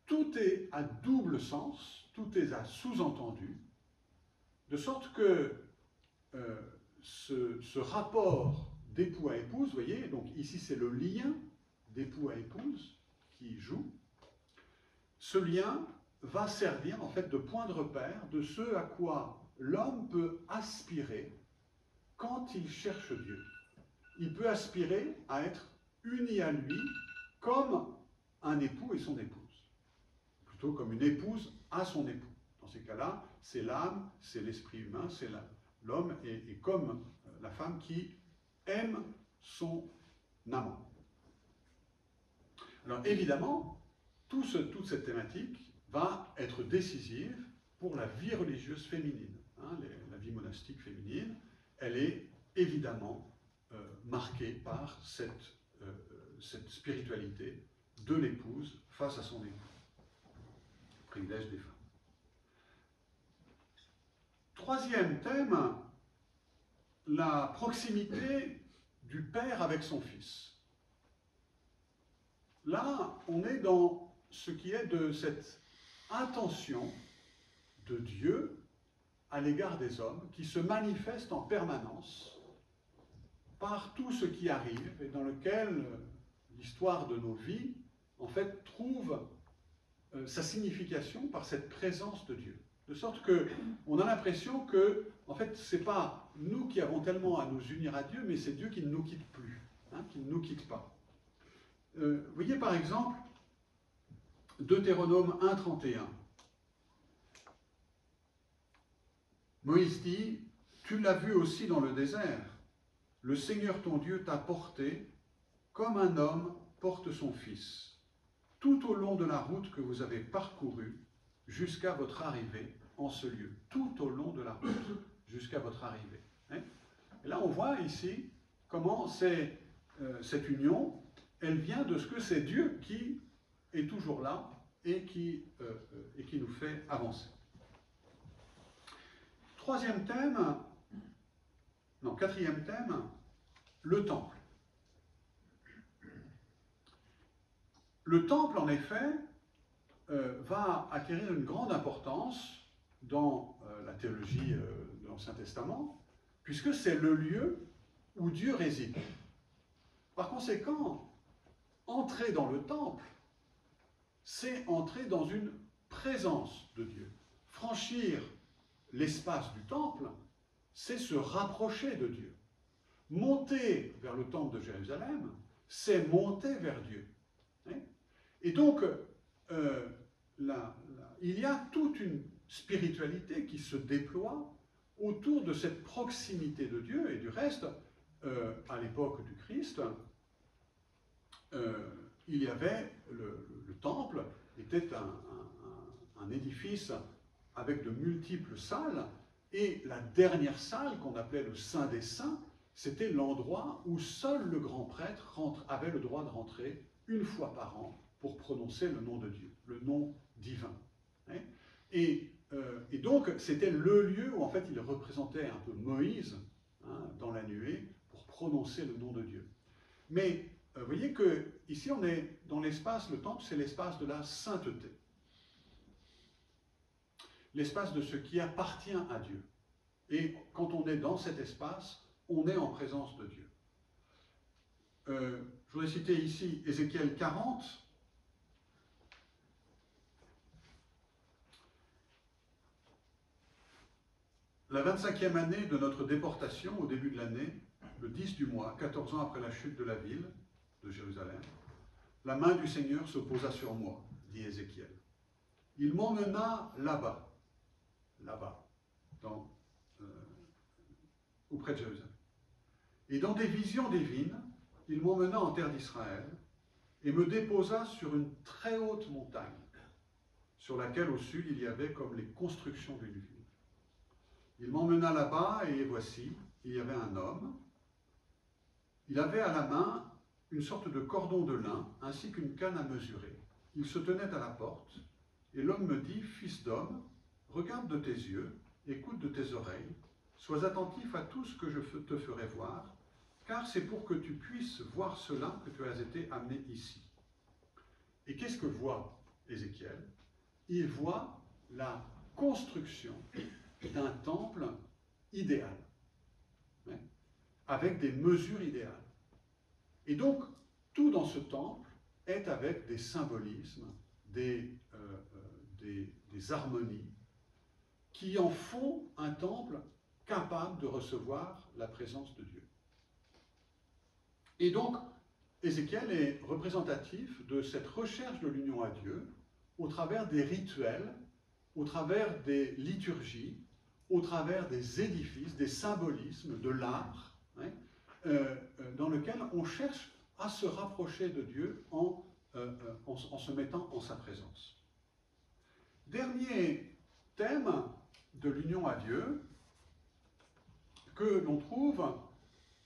B: tout est à double sens, tout est à sous-entendu, de sorte que ce rapport d'époux à épouse, vous voyez, donc ici c'est le lien d'époux à épouse qui joue, ce lien va servir en fait de point de repère de ce à quoi l'homme peut aspirer quand il cherche Dieu. Il peut aspirer à être uni à lui comme un époux et son épouse, plutôt comme une épouse à son époux. Dans ces cas-là, c'est l'âme, c'est l'esprit humain, c'est l'homme et comme la femme qui aime son amant. Alors évidemment, toute cette thématique va être décisive pour la vie religieuse féminine. La vie monastique féminine, elle est évidemment marquée par cette spiritualité de l'épouse face à son époux. Privilège des femmes. Troisième thème, la proximité du père avec son fils. Là, on est dans ce qui est de cette intention de Dieu à l'égard des hommes qui se manifeste en permanence par tout ce qui arrive et dans lequel l'histoire de nos vies, en fait, trouve sa signification par cette présence de Dieu. De sorte qu'on a l'impression que, en fait, ce n'est pas nous qui avons tellement à nous unir à Dieu, mais c'est Dieu qui ne nous quitte plus, hein, qui ne nous quitte pas. Vous voyez par exemple, Deutéronome 1,31. Moïse dit, « Tu l'as vu aussi dans le désert, le Seigneur ton Dieu t'a porté comme un homme porte son fils, tout au long de la route que vous avez parcourue jusqu'à votre arrivée en ce lieu. » Tout au long de la route jusqu'à votre arrivée. Et là, on voit ici comment cette union, elle vient de ce que c'est Dieu qui est toujours là et qui nous fait avancer. Quatrième thème, le temple. Le temple, en effet, va acquérir une grande importance dans la théologie de l'Ancien Testament, puisque c'est le lieu où Dieu réside. Par conséquent, entrer dans le temple, c'est entrer dans une présence de Dieu. Franchir l'espace du temple, c'est se rapprocher de Dieu. Monter vers le temple de Jérusalem, c'est monter vers Dieu. Et donc, il y a toute une spiritualité qui se déploie autour de cette proximité de Dieu. Et du reste, à l'époque du Christ, il y avait le temple était un édifice avec de multiples salles, et la dernière salle, qu'on appelait le Saint des Saints, c'était l'endroit où seul le grand prêtre avait le droit de rentrer une fois par an pour prononcer le nom de Dieu, le nom divin. Et donc, c'était le lieu où, en fait, il représentait un peu Moïse, dans la nuée, pour prononcer le nom de Dieu. Mais, vous voyez que ici, on est dans l'espace, le temple, c'est l'espace de la sainteté. L'espace de ce qui appartient à Dieu. Et quand on est dans cet espace, on est en présence de Dieu. Je voudrais citer ici Ézéchiel 40. La 25e année de notre déportation, au début de l'année, le 10 du mois, 14 ans après la chute de la ville de Jérusalem, la main du Seigneur se posa sur moi, dit Ézéchiel. Il m'emmena là-bas, auprès de Jérusalem. Et dans des visions divines, il m'emmena en terre d'Israël et me déposa sur une très haute montagne, sur laquelle au sud il y avait comme les constructions d'une ville. Il m'emmena là-bas et voici, il y avait un homme. Il avait à la main une sorte de cordon de lin ainsi qu'une canne à mesurer. Il se tenait à la porte et l'homme me dit, « Fils d'homme, regarde de tes yeux, écoute de tes oreilles, sois attentif à tout ce que je te ferai voir, car c'est pour que tu puisses voir cela que tu as été amené ici. » Et qu'est-ce que voit Ézéchiel? Il voit la construction d'un temple idéal, avec des mesures idéales. Et donc, tout dans ce temple est avec des symbolismes, des harmonies, qui en font un temple capable de recevoir la présence de Dieu. Et donc, Ézéchiel est représentatif de cette recherche de l'union à Dieu au travers des rituels, au travers des liturgies, au travers des édifices, des symbolismes, de l'art, dans lequel on cherche à se rapprocher de Dieu en se mettant en sa présence. Dernier thème de l'union à Dieu, que l'on trouve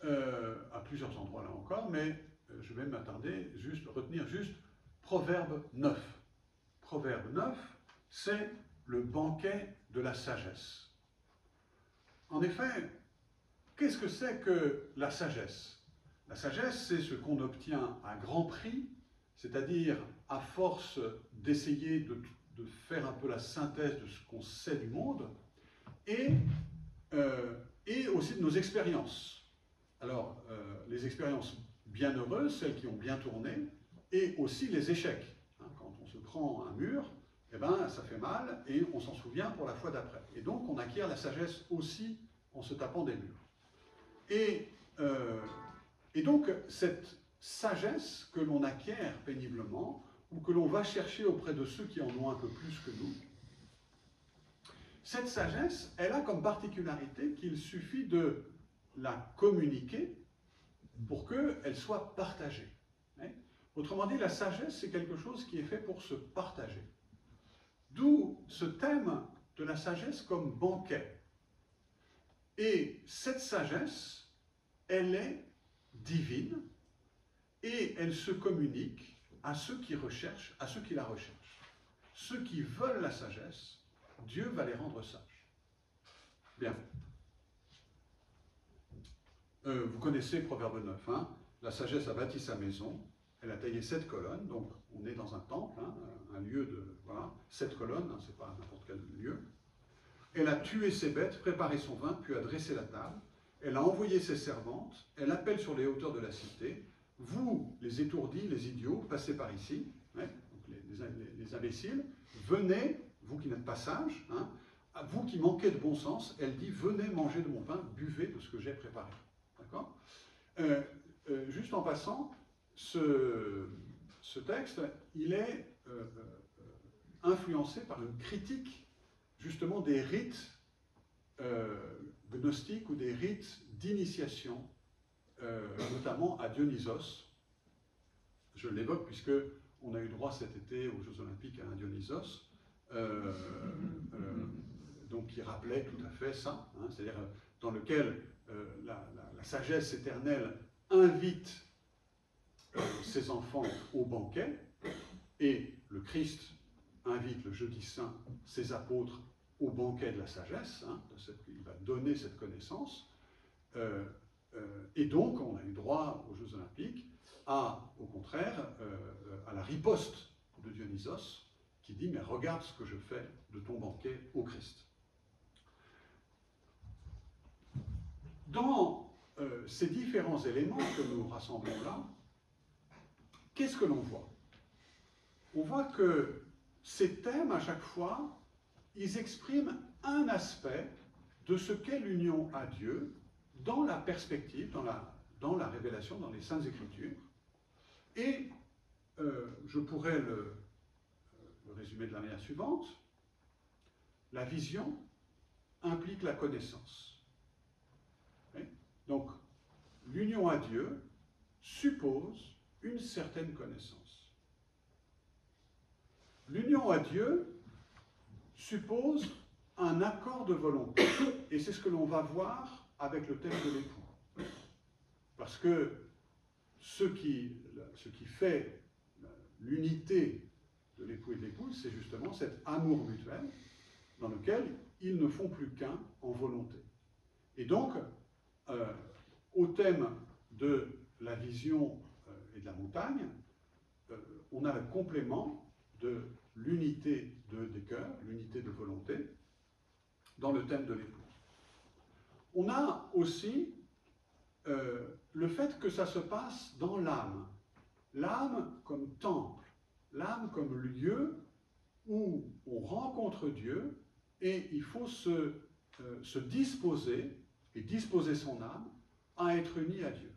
B: à plusieurs endroits là encore, mais je vais m'attarder, retenir juste Proverbe 9. Proverbe 9, c'est le banquet de la sagesse. En effet, qu'est-ce que c'est que la sagesse? La sagesse, c'est ce qu'on obtient à grand prix, c'est-à-dire à force d'essayer de faire un peu la synthèse de ce qu'on sait du monde, et aussi de nos expériences. Alors, les expériences bienheureuses, celles qui ont bien tourné, et aussi les échecs. Quand on se prend un mur, eh ben, ça fait mal et on s'en souvient pour la fois d'après. Et donc, on acquiert la sagesse aussi en se tapant des murs. Et donc, cette sagesse que l'on acquiert péniblement, ou que l'on va chercher auprès de ceux qui en ont un peu plus que nous, cette sagesse, elle a comme particularité qu'il suffit de la communiquer pour qu'elle soit partagée. Autrement dit, la sagesse, c'est quelque chose qui est fait pour se partager. D'où ce thème de la sagesse comme banquet. Et cette sagesse, elle est divine et elle se communique à ceux qui recherchent, à ceux qui la recherchent. Ceux qui veulent la sagesse, Dieu va les rendre sages. Bien. Vous connaissez Proverbe 9, hein? La sagesse a bâti sa maison, elle a taillé 7 colonnes, donc on est dans un temple, hein, un lieu de, voilà, 7 colonnes, hein, c'est pas n'importe quel lieu. Elle a tué ses bêtes, préparé son vin, puis a dressé la table. Elle a envoyé ses servantes, elle appelle sur les hauteurs de la cité. Vous, les étourdis, les idiots, passez par ici, hein, donc les imbéciles, venez, vous qui n'êtes pas sages, hein, vous qui manquez de bon sens, elle dit, venez manger de mon pain, buvez de ce que j'ai préparé. D'accord ? Juste en passant, ce texte, il est influencé par une critique justement des rites gnostiques ou des rites d'initiation, notamment à Dionysos. Je l'évoque puisque on a eu droit cet été aux Jeux Olympiques à un Dionysos, donc qui rappelait tout à fait ça, hein, c'est-à-dire dans lequel la sagesse éternelle invite ses enfants au banquet, et le Christ invite le jeudi saint ses apôtres au banquet de la sagesse, hein, il va donner cette connaissance, et donc on a eu droit aux Jeux Olympiques au contraire, à la riposte de Dionysos, qui dit « mais regarde ce que je fais de ton banquet au Christ ». Dans ces différents éléments que nous rassemblons là, qu'est-ce que l'on voit? On voit que ces thèmes, à chaque fois, ils expriment un aspect de ce qu'est l'union à Dieu dans la perspective, dans la révélation, dans les Saintes Écritures. Et je pourrais le résumer de la manière suivante. La vision implique la connaissance. Donc, l'union à Dieu suppose une certaine connaissance. L'union à Dieu suppose un accord de volonté. Et c'est ce que l'on va voir avec le thème de l'époux. Parce que ce qui fait l'unité de l'époux et de l'épouse, c'est justement cet amour mutuel dans lequel ils ne font plus qu'un en volonté. Et donc, au thème de la vision et de la montagne, on a le complément de l'unité des cœurs, l'unité de volonté, dans le thème de l'épouse. On a aussi le fait que ça se passe dans l'âme. L'âme comme temple, l'âme comme lieu où on rencontre Dieu et il faut se disposer, et disposer son âme, à être uni à Dieu.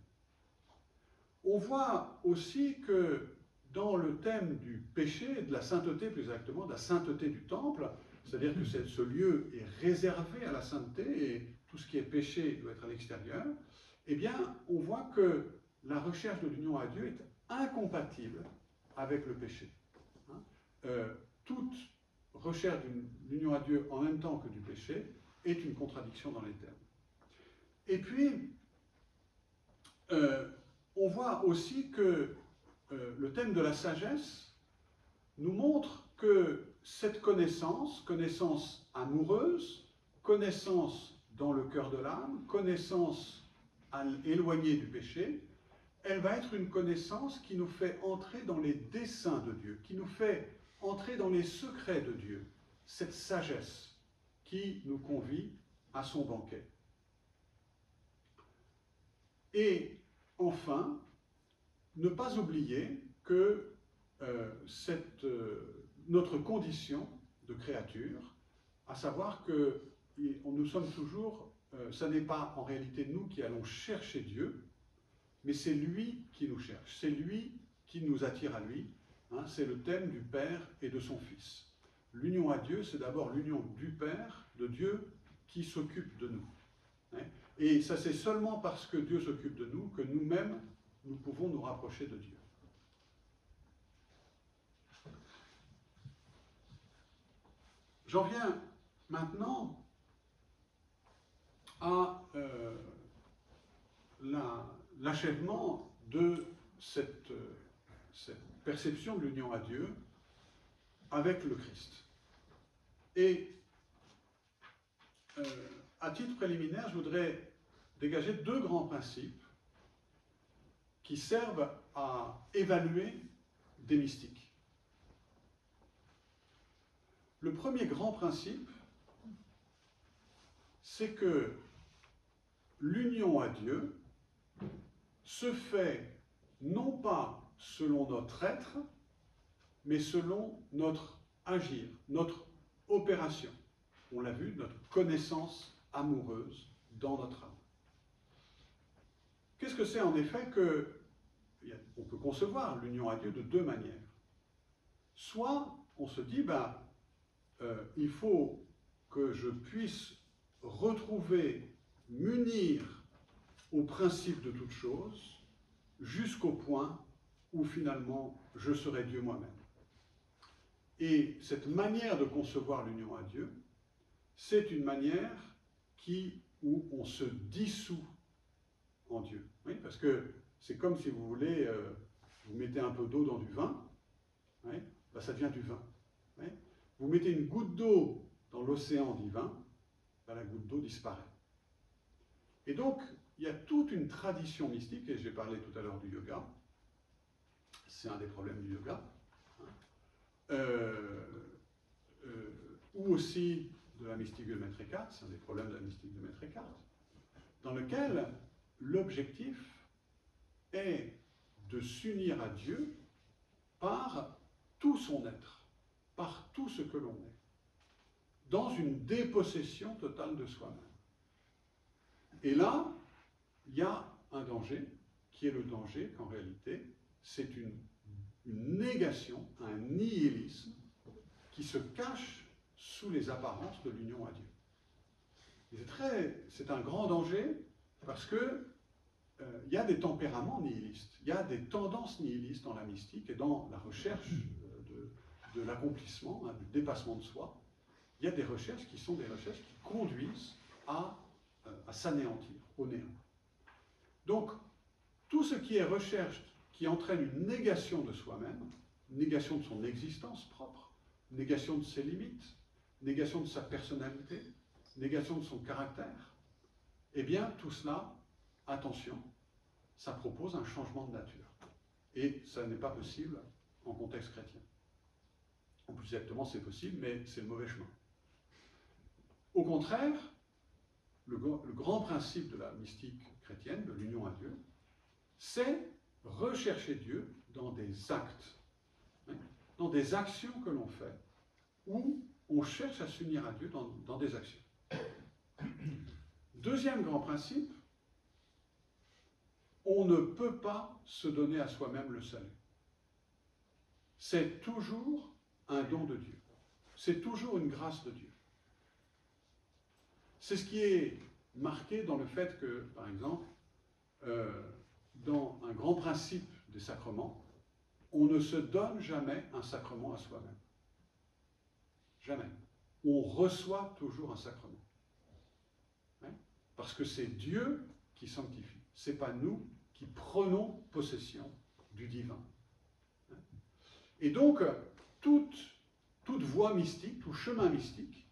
B: On voit aussi que dans le thème du péché, de la sainteté plus exactement, de la sainteté du temple, c'est-à-dire que ce lieu est réservé à la sainteté et tout ce qui est péché doit être à l'extérieur, eh bien, on voit que la recherche de l'union à Dieu est incompatible avec le péché. Toute recherche d'une union à Dieu en même temps que du péché est une contradiction dans les termes. Et puis, on voit aussi que le thème de la sagesse nous montre que cette connaissance amoureuse, connaissance dans le cœur de l'âme, connaissance éloignée du péché, elle va être une connaissance qui nous fait entrer dans les desseins de Dieu, qui nous fait entrer dans les secrets de Dieu, cette sagesse qui nous convie à son banquet. Et enfin, ne pas oublier que cette notre condition de créature, à savoir que nous sommes toujours, ce n'est pas en réalité nous qui allons chercher Dieu, mais c'est lui qui nous cherche, c'est lui qui nous attire à lui. Hein, c'est le thème du Père et de son Fils. L'union à Dieu, c'est d'abord l'union du Père, de Dieu, qui s'occupe de nous. Hein, et ça, c'est seulement parce que Dieu s'occupe de nous que nous-mêmes, nous pouvons nous rapprocher de Dieu. J'en viens maintenant à l'achèvement de cette perception de l'union à Dieu avec le Christ. Et à titre préliminaire, je voudrais dégager deux grands principes qui servent à évaluer des mystiques. Le premier grand principe, c'est que l'union à Dieu se fait non pas selon notre être, mais selon notre agir, notre opération. On l'a vu, notre connaissance amoureuse dans notre âme. Qu'est-ce que c'est en effet que on peut concevoir l'union à Dieu de deux manières. Soit on se dit, il faut que je puisse retrouver, m'unir au principe de toute chose, jusqu'au point où finalement je serai Dieu moi-même. Et cette manière de concevoir l'union à Dieu, c'est une manière où on se dissout en Dieu. Oui, parce que c'est comme si vous voulez, vous mettez un peu d'eau dans du vin, oui, ça devient du vin. Oui. Vous mettez une goutte d'eau dans l'océan divin, la goutte d'eau disparaît. Et donc, il y a toute une tradition mystique, et j'ai parlé tout à l'heure du yoga, c'est un des problèmes du yoga, ou aussi de la mystique de Maître Eckhart, c'est un des problèmes de la mystique de Maître Eckhart, dans lequel l'objectif est de s'unir à Dieu par tout son être, par tout ce que l'on est, dans une dépossession totale de soi-même. Et là, il y a un danger, qui est le danger qu'en réalité, c'est une négation, un nihilisme, qui se cache sous les apparences de l'union à Dieu. C'est un grand danger, parce que il y a des tempéraments nihilistes, il y a des tendances nihilistes dans la mystique et dans la recherche de l'accomplissement, du dépassement de soi. Il y a des recherches qui sont des recherches qui conduisent à s'anéantir, au néant. Donc, tout ce qui est recherche qui entraîne une négation de soi-même, une négation de son existence propre, une négation de ses limites, une négation de sa personnalité, une négation de son caractère, eh bien, tout cela, attention, ça propose un changement de nature. Et ça n'est pas possible en contexte chrétien. Ou plus exactement, c'est possible, mais c'est le mauvais chemin. Au contraire, le grand principe de la mystique chrétienne, de l'union à Dieu, c'est rechercher Dieu dans des actes, dans des actions que l'on fait, où on cherche à s'unir à Dieu dans des actions. Deuxième grand principe, on ne peut pas se donner à soi-même le salut. C'est toujours un don de Dieu. C'est toujours une grâce de Dieu. C'est ce qui est marqué dans le fait que, par exemple, dans un grand principe des sacrements, on ne se donne jamais un sacrement à soi-même. Jamais. On reçoit toujours un sacrement. Parce que c'est Dieu qui sanctifie. Ce n'est pas nous qui prenons possession du divin. Et donc, toute voie mystique, tout chemin mystique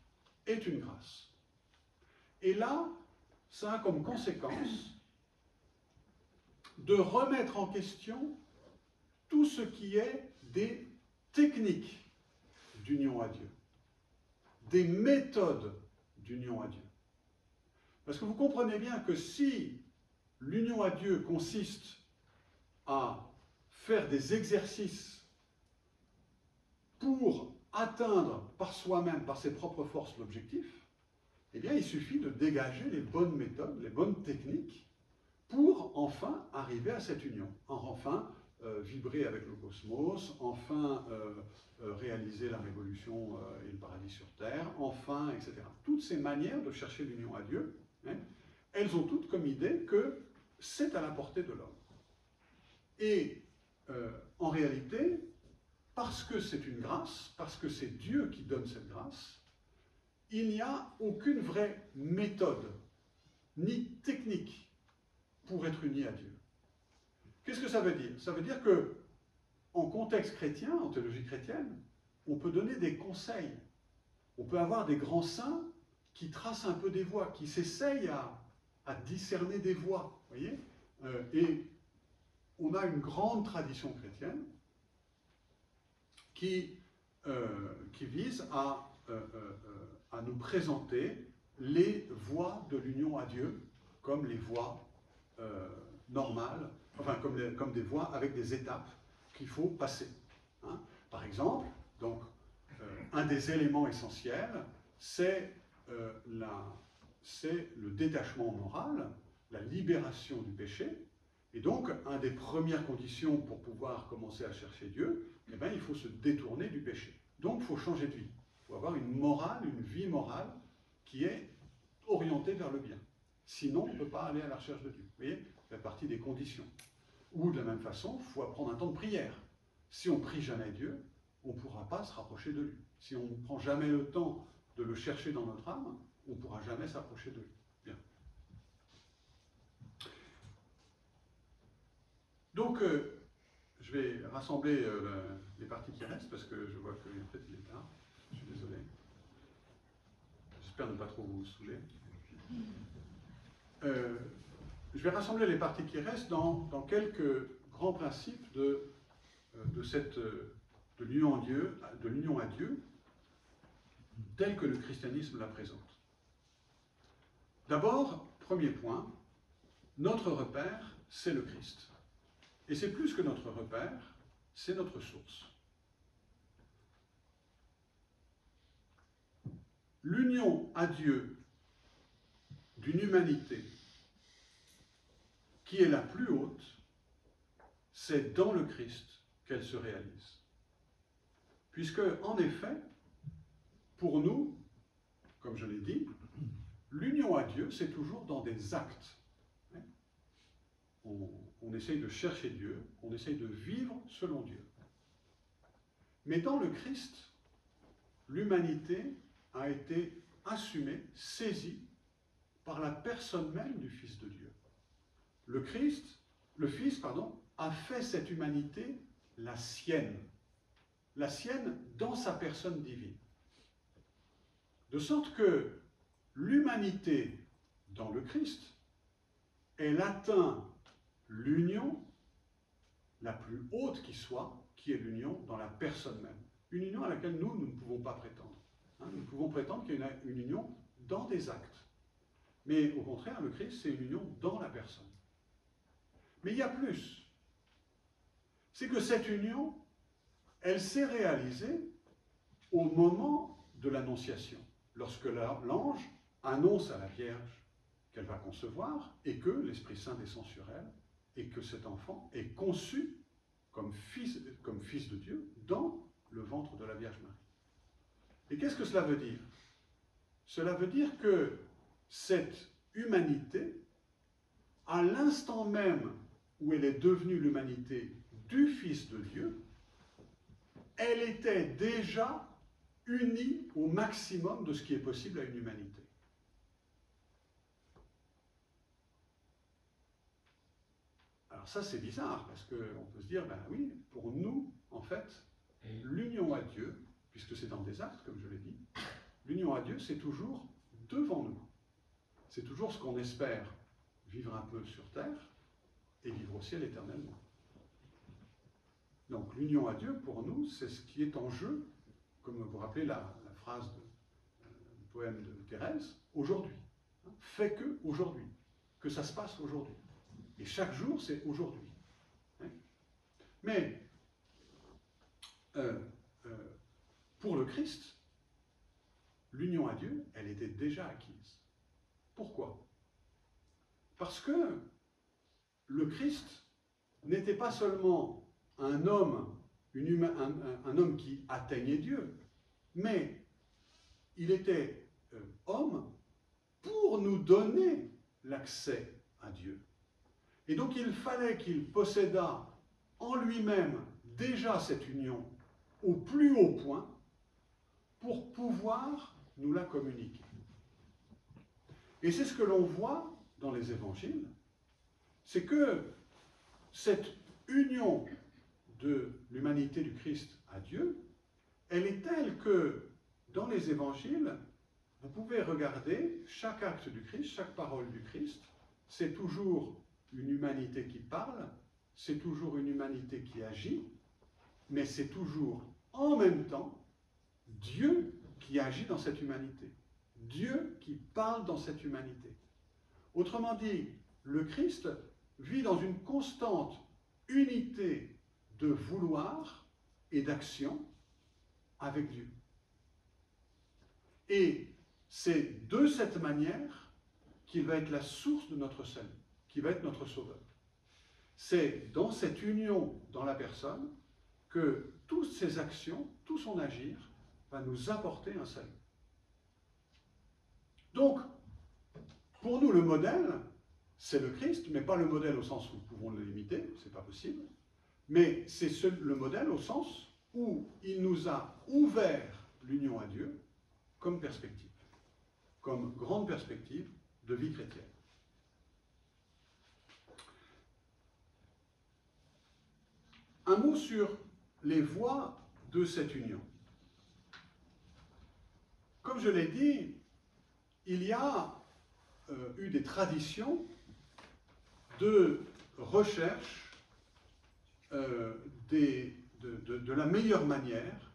B: est une grâce. Et là, ça a comme conséquence de remettre en question tout ce qui est des techniques d'union à Dieu, des méthodes d'union à Dieu. Parce que vous comprenez bien que si l'union à Dieu consiste à faire des exercices pour atteindre par soi-même, par ses propres forces, l'objectif, eh bien, il suffit de dégager les bonnes méthodes, les bonnes techniques pour enfin arriver à cette union. Enfin, vibrer avec le cosmos, enfin réaliser la révolution et le paradis sur Terre, enfin, etc. Toutes ces manières de chercher l'union à Dieu, hein, elles ont toutes comme idée que c'est à la portée de l'homme. Et en réalité, parce que c'est une grâce, parce que c'est Dieu qui donne cette grâce, il n'y a aucune vraie méthode, ni technique, pour être uni à Dieu. Qu'est-ce que ça veut dire? Ça veut dire que, en contexte chrétien, en théologie chrétienne, on peut donner des conseils. On peut avoir des grands saints qui tracent un peu des voies, qui s'essayent à discerner des voies. Voyez, et on a une grande tradition chrétienne qui vise à nous présenter les voies de l'union à Dieu comme les voies normales, enfin comme des voies avec des étapes qu'il faut passer. Hein. Par exemple, donc, un des éléments essentiels, c'est le détachement moral, la libération du péché. Et donc, une des premières conditions pour pouvoir commencer à chercher Dieu, eh bien, il faut se détourner du péché. Donc, il faut changer de vie. Il faut avoir une morale, une vie morale qui est orientée vers le bien. Sinon, on ne peut pas aller à la recherche de Dieu. Vous voyez, ça fait partie des conditions. Ou de la même façon, il faut apprendre un temps de prière. Si on ne prie jamais Dieu, on ne pourra pas se rapprocher de lui. Si on ne prend jamais le temps de le chercher dans notre âme, on ne pourra jamais s'approcher de lui. Bien. Donc, je vais rassembler les parties qui restent, parce que je vois qu'en fait, il est tard. Je suis désolé. J'espère ne pas trop vous saouler. Je vais rassembler les parties qui restent dans quelques grands principes de l'union à Dieu, tel que le christianisme la présente. D'abord, premier point, notre repère, c'est le Christ. Et c'est plus que notre repère, c'est notre source. L'union à Dieu d'une humanité qui est la plus haute, c'est dans le Christ qu'elle se réalise. Puisque, en effet, pour nous, comme je l'ai dit, l'union à Dieu, c'est toujours dans des actes. On essaye de chercher Dieu, on essaye de vivre selon Dieu. Mais dans le Christ, l'humanité a été assumée, saisie par la personne même du Fils de Dieu. Le Fils, a fait cette humanité la sienne dans sa personne divine. De sorte que l'humanité dans le Christ, elle atteint l'union la plus haute qui soit, qui est l'union dans la personne même. Une union à laquelle nous ne pouvons pas prétendre. Nous pouvons prétendre qu'il y a une union dans des actes. Mais au contraire, le Christ, c'est une union dans la personne. Mais il y a plus. C'est que cette union, elle s'est réalisée au moment de l'Annonciation, lorsque l'ange annonce à la Vierge qu'elle va concevoir et que l'Esprit Saint descend sur elle et que cet enfant est conçu comme fils de Dieu dans le ventre de la Vierge Marie. Et qu'est-ce que cela veut dire? Cela veut dire que cette humanité, à l'instant même où elle est devenue l'humanité du Fils de Dieu, elle était déjà unie au maximum de ce qui est possible à une humanité. Alors ça, c'est bizarre, parce qu'on peut se dire, ben oui, pour nous, en fait, l'union à Dieu, puisque c'est dans des actes, comme je l'ai dit, l'union à Dieu, c'est toujours devant nous. C'est toujours ce qu'on espère vivre un peu sur terre et vivre au ciel éternellement. Donc l'union à Dieu, pour nous, c'est ce qui est en jeu, comme vous vous rappelez la phrase du poème de Thérèse, aujourd'hui. Fait que aujourd'hui, que ça se passe aujourd'hui. Et chaque jour, c'est aujourd'hui. Mais pour le Christ, l'union à Dieu, elle était déjà acquise. Pourquoi? Parce que le Christ n'était pas seulement un homme, un homme qui atteignait Dieu, mais il était homme pour nous donner l'accès à Dieu. Et donc il fallait qu'il possédât en lui-même déjà cette union au plus haut point pour pouvoir nous la communiquer. Et c'est ce que l'on voit dans les évangiles, c'est que cette union de l'humanité du Christ à Dieu, elle est telle que dans les évangiles, vous pouvez regarder chaque acte du Christ, chaque parole du Christ, c'est toujours une humanité qui parle, c'est toujours une humanité qui agit, mais c'est toujours en même temps Dieu qui agit dans cette humanité. Dieu qui parle dans cette humanité. Autrement dit, le Christ vit dans une constante unité de vouloir et d'action avec Dieu. Et c'est de cette manière qu'il va être la source de notre salut, qui va être notre sauveur. C'est dans cette union dans la personne que toutes ses actions, tout son agir, va nous apporter un salut. Donc, pour nous, le modèle, c'est le Christ, mais pas le modèle au sens où nous pouvons le limiter, c'est pas possible, mais c'est le modèle au sens où il nous a ouvert l'union à Dieu comme perspective, comme grande perspective de vie chrétienne. Un mot sur les voies de cette union. Comme je l'ai dit, il y a eu des traditions de recherche de la meilleure manière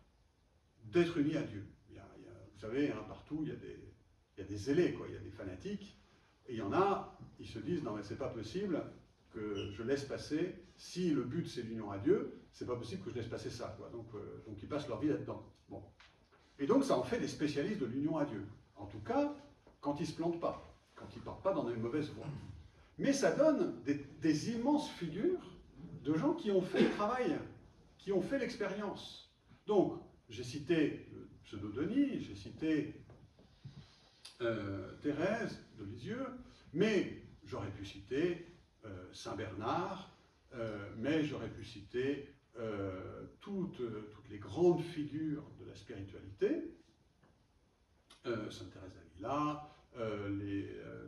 B: d'être unis à Dieu. Vous savez, hein, partout, il y a des zélés, quoi, il y a des fanatiques, et il y en a, ils se disent, non mais c'est pas possible que je laisse passer, si le but c'est l'union à Dieu, c'est pas possible que je laisse passer ça, quoi. Donc ils passent leur vie là-dedans. Bon. Et donc ça en fait des spécialistes de l'union à Dieu. En tout cas, quand ils ne se plantent pas, quand ils ne partent pas dans une mauvaise voie. Mais ça donne des immenses figures de gens qui ont fait le travail, qui ont fait l'expérience. Donc, j'ai cité le pseudo-Denis, j'ai cité Thérèse de Lisieux, mais j'aurais pu citer Saint Bernard, mais j'aurais pu citer toutes les grandes figures de la spiritualité, Sainte Thérèse d'Avila,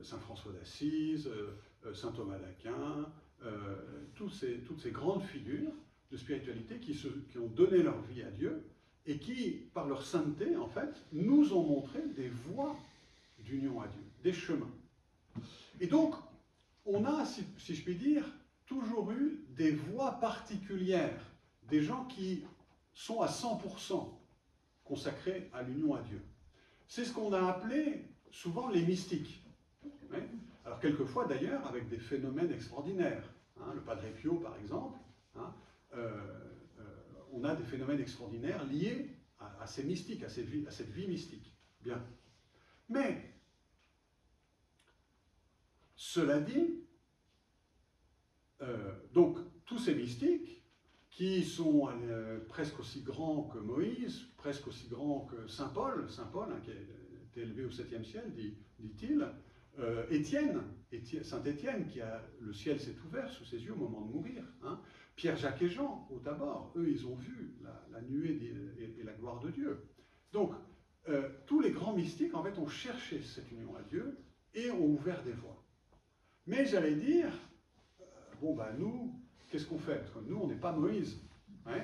B: Saint François d'Assise, Saint Thomas d'Aquin, toutes ces grandes figures de spiritualité qui ont donné leur vie à Dieu et qui, par leur sainteté, en fait, nous ont montré des voies d'union à Dieu, des chemins. Et donc, on a, si je puis dire, toujours eu des voies particulières, des gens qui sont à 100% consacrés à l'union à Dieu. C'est ce qu'on a appelé souvent les mystiques. Oui. Alors quelquefois d'ailleurs avec des phénomènes extraordinaires. Hein, le Padre Pio par exemple, hein, on a des phénomènes extraordinaires liés à ces mystiques, à cette vie mystique. Bien. Mais, cela dit, donc tous ces mystiques qui sont presque aussi grands que Moïse, presque aussi grands que Saint Paul, hein, qui a été élevé au 7e ciel, dit-il, Étienne, Saint Étienne, le ciel s'est ouvert sous ses yeux au moment de mourir, hein, Pierre, Jacques et Jean, au Tabor, eux, ils ont vu la nuée et la gloire de Dieu. Donc, tous les grands mystiques, en fait, ont cherché cette union à Dieu et ont ouvert des voies. Mais j'allais dire, bon, ben nous, qu'est-ce qu'on fait? Parce que nous, on n'est pas Moïse. Hein,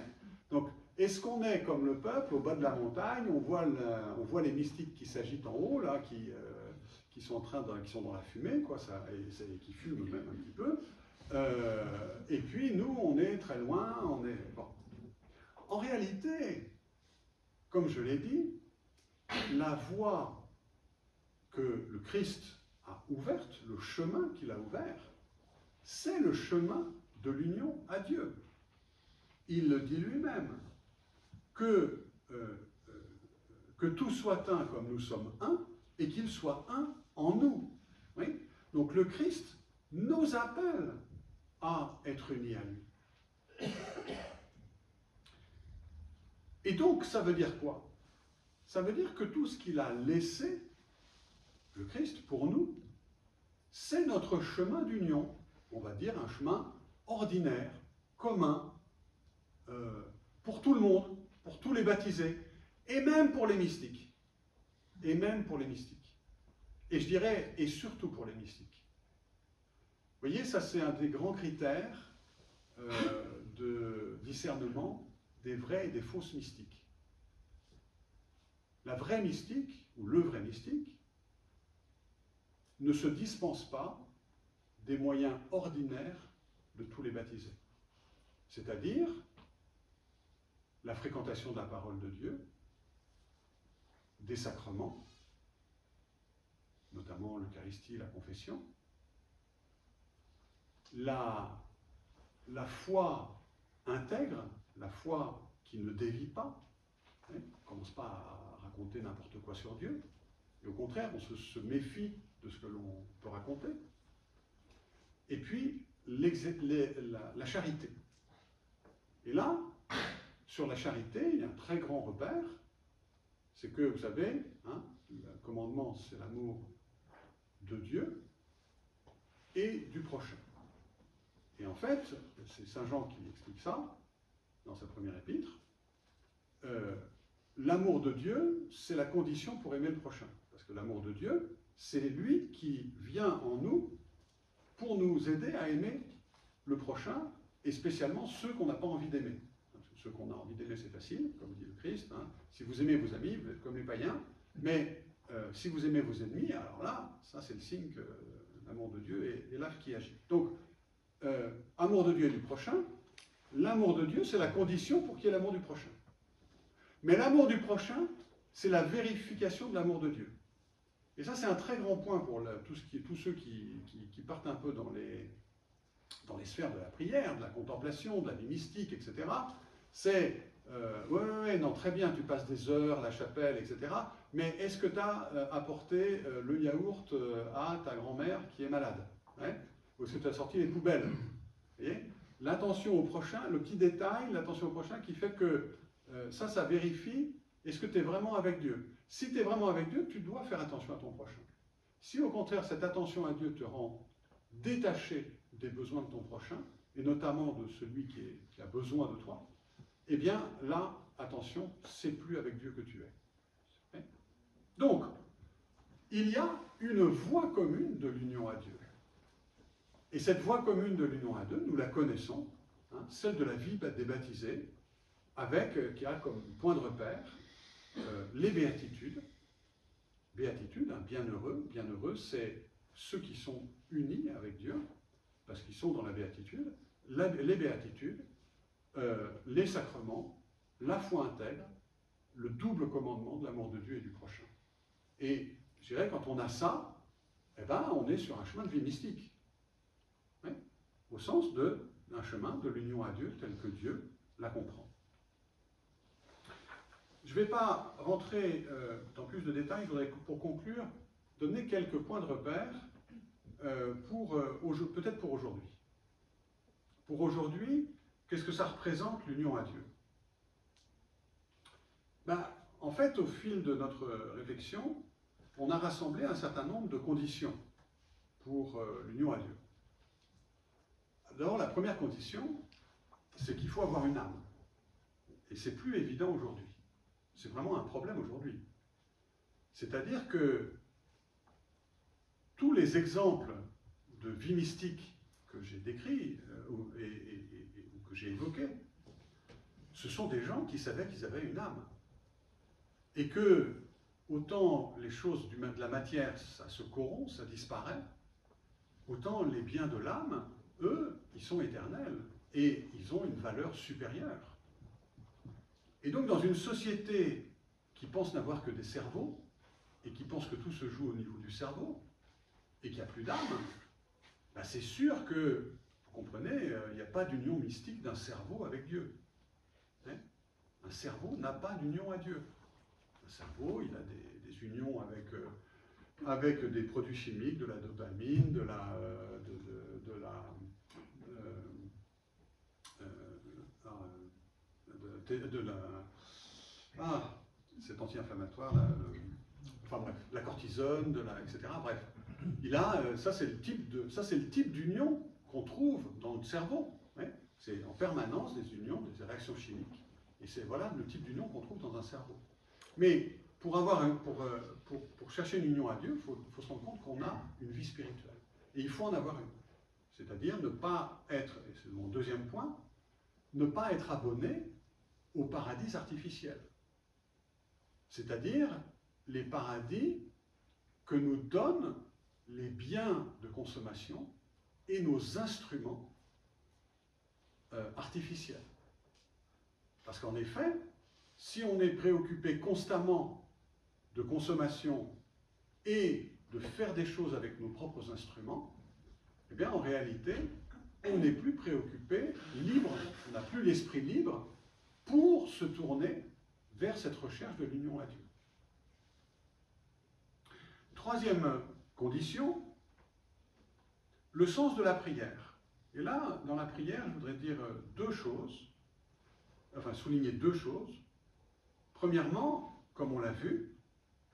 B: donc, est-ce qu'on est comme le peuple, au bas de la montagne, on voit les mystiques qui s'agitent en haut, là, qui sont dans la fumée, quoi, et qui fument même un petit peu. Et puis, nous, on est très loin, bon. En réalité, comme je l'ai dit, la voie que le Christ a ouverte, le chemin qu'il a ouvert, c'est le chemin de l'union à Dieu. Il le dit lui-même, que que tout soit un comme nous sommes un, et qu'il soit un en nous. Oui? Donc le Christ nous appelle à être unis à lui. Et donc, ça veut dire quoi? Ça veut dire que tout ce qu'il a laissé, le Christ, pour nous, c'est notre chemin d'union, on va dire un chemin ordinaire, commun, pour tout le monde, pour tous les baptisés, et même pour les mystiques. Et même pour les mystiques. Et je dirais, et surtout pour les mystiques. Vous voyez, ça c'est un des grands critères de discernement des vrais et des fausses mystiques. La vraie mystique, ou le vrai mystique, ne se dispense pas des moyens ordinaires de tous les baptisés. C'est-à-dire la fréquentation de la parole de Dieu, des sacrements, notamment l'Eucharistie, la confession, la foi intègre, la foi qui ne dévie pas, hein, on ne commence pas à raconter n'importe quoi sur Dieu, et au contraire, on se méfie de ce que l'on peut raconter. Et puis, la charité. Et là, sur la charité, il y a un très grand repère, c'est que, vous savez, hein, le commandement, c'est l'amour de Dieu et du prochain. Et en fait, c'est Saint Jean qui explique ça, dans sa première épître, l'amour de Dieu, c'est la condition pour aimer le prochain. Parce que l'amour de Dieu, c'est lui qui vient en nous pour nous aider à aimer le prochain, et spécialement ceux qu'on n'a pas envie d'aimer. Ceux qu'on a envie d'aimer, c'est facile, comme dit le Christ. Hein. Si vous aimez vos amis, vous êtes comme les païens. Mais si vous aimez vos ennemis, alors là, ça c'est le signe que l'amour de Dieu est là qui agit. Donc, amour de Dieu et du prochain, l'amour de Dieu, c'est la condition pour qu'il y ait l'amour du prochain. Mais l'amour du prochain, c'est la vérification de l'amour de Dieu. Et ça, c'est un très grand point pour tous ceux qui partent un peu dans les sphères de la prière, de la contemplation, de la vie mystique, etc. C'est, ouais, non, très bien, tu passes des heures à la chapelle, etc. Mais est-ce que tu as apporté le yaourt à ta grand-mère qui est malade, ouais? Ou est-ce que tu as sorti les poubelles? Vous voyez? L'attention au prochain, le petit détail, l'attention au prochain qui fait que ça vérifie, est-ce que tu es vraiment avec Dieu? Si tu es vraiment avec Dieu, tu dois faire attention à ton prochain. Si au contraire, cette attention à Dieu te rend détaché des besoins de ton prochain, et notamment de celui qui a besoin de toi, eh bien là, attention, c'est plus avec Dieu que tu es. Donc, il y a une voie commune de l'union à Dieu. Et cette voie commune de l'union à Dieu, nous la connaissons, hein, celle de la vie des baptisés, qui a comme point de repère les béatitudes. Béatitude, hein, bienheureux, c'est ceux qui sont unis avec Dieu, parce qu'ils sont dans la béatitude, les béatitudes, les sacrements, la foi intègre, le double commandement de l'amour de Dieu et du prochain. Et je dirais, quand on a ça, eh ben, on est sur un chemin de vie mystique. Oui, au sens d'un chemin de l'union à Dieu tel que Dieu la comprend. Je ne vais pas rentrer dans plus de détails, je voudrais, pour conclure, donner quelques points de repère peut-être pour aujourd'hui. Pour aujourd'hui, qu'est-ce que ça représente l'union à Dieu? Ben, en fait, au fil de notre réflexion, on a rassemblé un certain nombre de conditions pour l'union à Dieu. D'abord, la première condition, c'est qu'il faut avoir une âme. Et c'est plus évident aujourd'hui. C'est vraiment un problème aujourd'hui. C'est-à-dire que tous les exemples de vie mystique que j'ai décrits ou que j'ai évoqués, ce sont des gens qui savaient qu'ils avaient une âme. Et que, autant les choses de la matière, ça se corrompt, ça disparaît, autant les biens de l'âme, eux, ils sont éternels et ils ont une valeur supérieure. Et donc, dans une société qui pense n'avoir que des cerveaux, et qui pense que tout se joue au niveau du cerveau, et qu'il n'y a plus d'âme, ben c'est sûr que, vous comprenez, il n'y a pas d'union mystique d'un cerveau avec Dieu. Hein? Un cerveau n'a pas d'union à Dieu. un cerveau, il a des unions avec des produits chimiques, de la dopamine, de la cet anti-inflammatoire, enfin bref, la cortisone, etc. Bref, il a, ça c'est le type d'union qu'on trouve dans le cerveau. Ouais. C'est en permanence des unions, des réactions chimiques, et c'est voilà le type d'union qu'on trouve dans un cerveau. Mais pour chercher une union à Dieu, il faut se rendre compte qu'on a une vie spirituelle, et il faut en avoir une. C'est-à-dire ne pas être, et c'est mon deuxième point, ne pas être abonné au paradis artificiel. C'est-à-dire les paradis que nous donnent les biens de consommation et nos instruments artificiels. Parce qu'en effet, si on est préoccupé constamment de consommation et de faire des choses avec nos propres instruments, eh bien en réalité, on n'est plus préoccupé, libre, on n'a plus l'esprit libre pour se tourner vers cette recherche de l'union à Dieu. Troisième condition, le sens de la prière. Et là, dans la prière, je voudrais dire deux choses, enfin souligner deux choses. Premièrement, comme on l'a vu,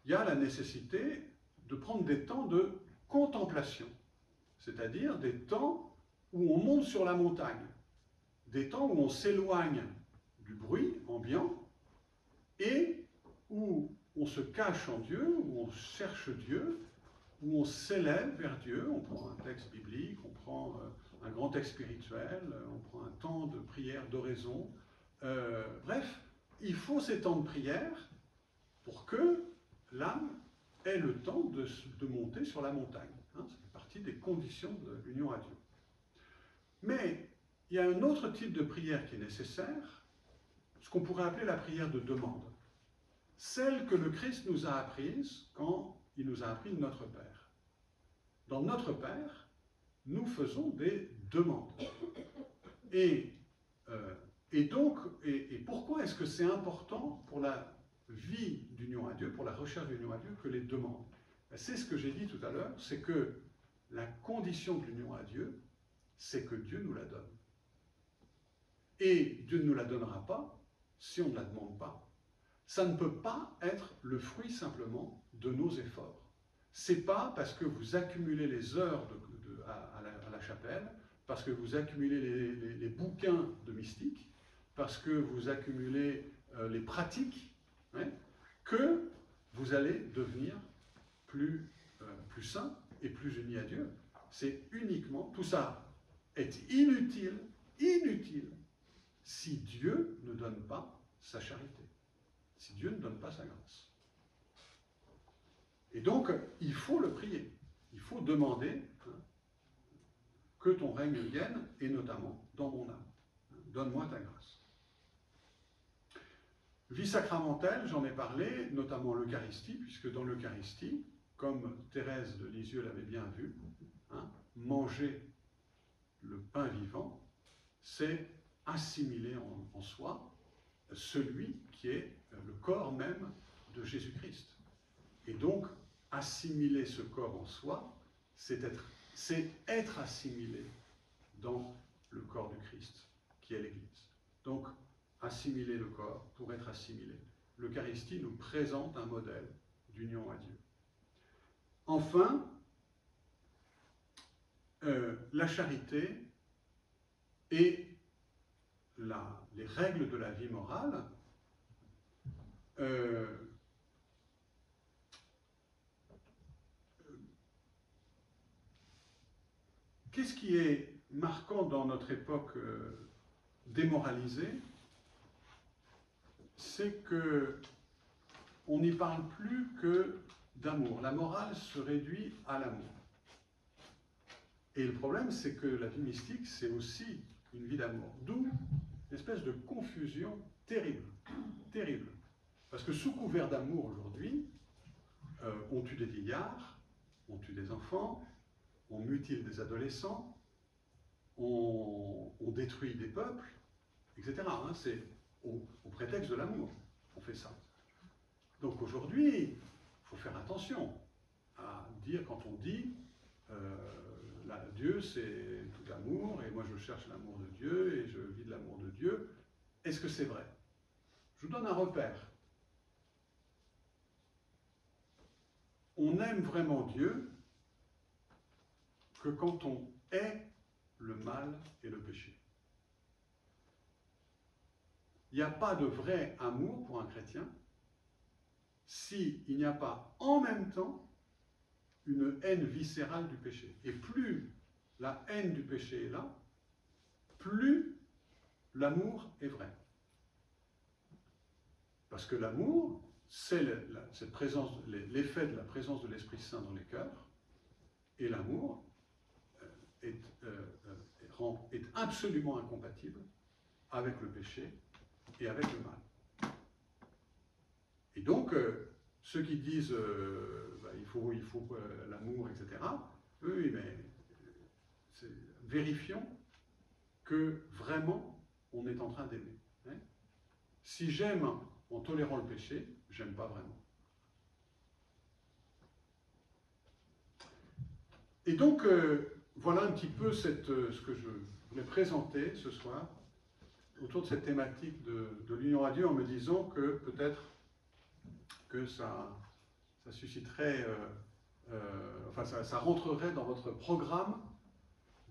B: il y a la nécessité de prendre des temps de contemplation, c'est-à-dire des temps où on monte sur la montagne, des temps où on s'éloigne du bruit ambiant et où on se cache en Dieu, où on cherche Dieu, où on s'élève vers Dieu, on prend un texte biblique, on prend un grand texte spirituel, on prend un temps de prière, d'oraison. Bref, il faut ces temps de prière pour que l'âme ait le temps de monter sur la montagne. Hein, ça fait partie des conditions de l'union à Dieu. Mais il y a un autre type de prière qui est nécessaire, ce qu'on pourrait appeler la prière de demande. Celle que le Christ nous a apprise quand il nous a appris notre Père. Dans notre Père, nous faisons des demandes. Et pourquoi est-ce que c'est important pour la vie d'union à Dieu, pour la recherche de l'union à Dieu, que les demandes? C'est ce que j'ai dit tout à l'heure, c'est que la condition de l'union à Dieu, c'est que Dieu nous la donne. Et Dieu ne nous la donnera pas si on ne la demande pas. Ça ne peut pas être le fruit simplement de nos efforts. C'est pas parce que vous accumulez les heures à la chapelle, parce que vous accumulez les bouquins de mystique, parce que vous accumulez les pratiques, hein, que vous allez devenir plus saint et plus uni à Dieu. C'est uniquement, tout ça est inutile si Dieu ne donne pas sa charité, si Dieu ne donne pas sa grâce. Et donc, il faut le prier, il faut demander que ton règne vienne, et notamment dans mon âme. Donne-moi ta grâce. Vie sacramentelle, j'en ai parlé, notamment l'Eucharistie, puisque dans l'Eucharistie, comme Thérèse de Lisieux l'avait bien vu, hein, manger le pain vivant, c'est assimiler en soi celui qui est le corps même de Jésus-Christ. Et donc, assimiler ce corps en soi, c'est être assimilé dans le corps du Christ, qui est l'Église. Donc, assimiler le corps pour être assimilé. L'Eucharistie nous présente un modèle d'union à Dieu. Enfin, la charité et les règles de la vie morale qu'est-ce qui est marquant dans notre époque démoralisée? C'est qu'on n'y parle plus que d'amour. La morale se réduit à l'amour. Et le problème, c'est que la vie mystique, c'est aussi une vie d'amour. D'où une espèce de confusion terrible, terrible. Parce que sous couvert d'amour aujourd'hui, on tue des vieillards, on tue des enfants, on mutile des adolescents, on détruit des peuples, etc. Hein, c'est au prétexte de l'amour qu'on fait ça. Donc aujourd'hui, il faut faire attention à dire, quand on dit Dieu c'est tout l'amour, et moi je cherche l'amour de Dieu, et je vis de l'amour de Dieu, est-ce que c'est vrai? Je vous donne un repère. On aime vraiment Dieu que quand on hait le mal et le péché. Il n'y a pas de vrai amour pour un chrétien s'il n'y a pas en même temps une haine viscérale du péché. Et plus la haine du péché est là, plus l'amour est vrai. Parce que l'amour, c'est l'effet de la présence de l'Esprit Saint dans les cœurs, et l'amour est absolument incompatible avec le péché et avec le mal. Et donc, ceux qui disent il faut l'amour, etc., oui, mais vérifions que vraiment on est en train d'aimer. Hein? Si j'aime en tolérant le péché, j'aime pas vraiment. Et donc, voilà un petit peu ce que je voulais présenter ce soir autour de cette thématique de l'union à Dieu, en me disant que peut-être que ça susciterait, ça rentrerait dans votre programme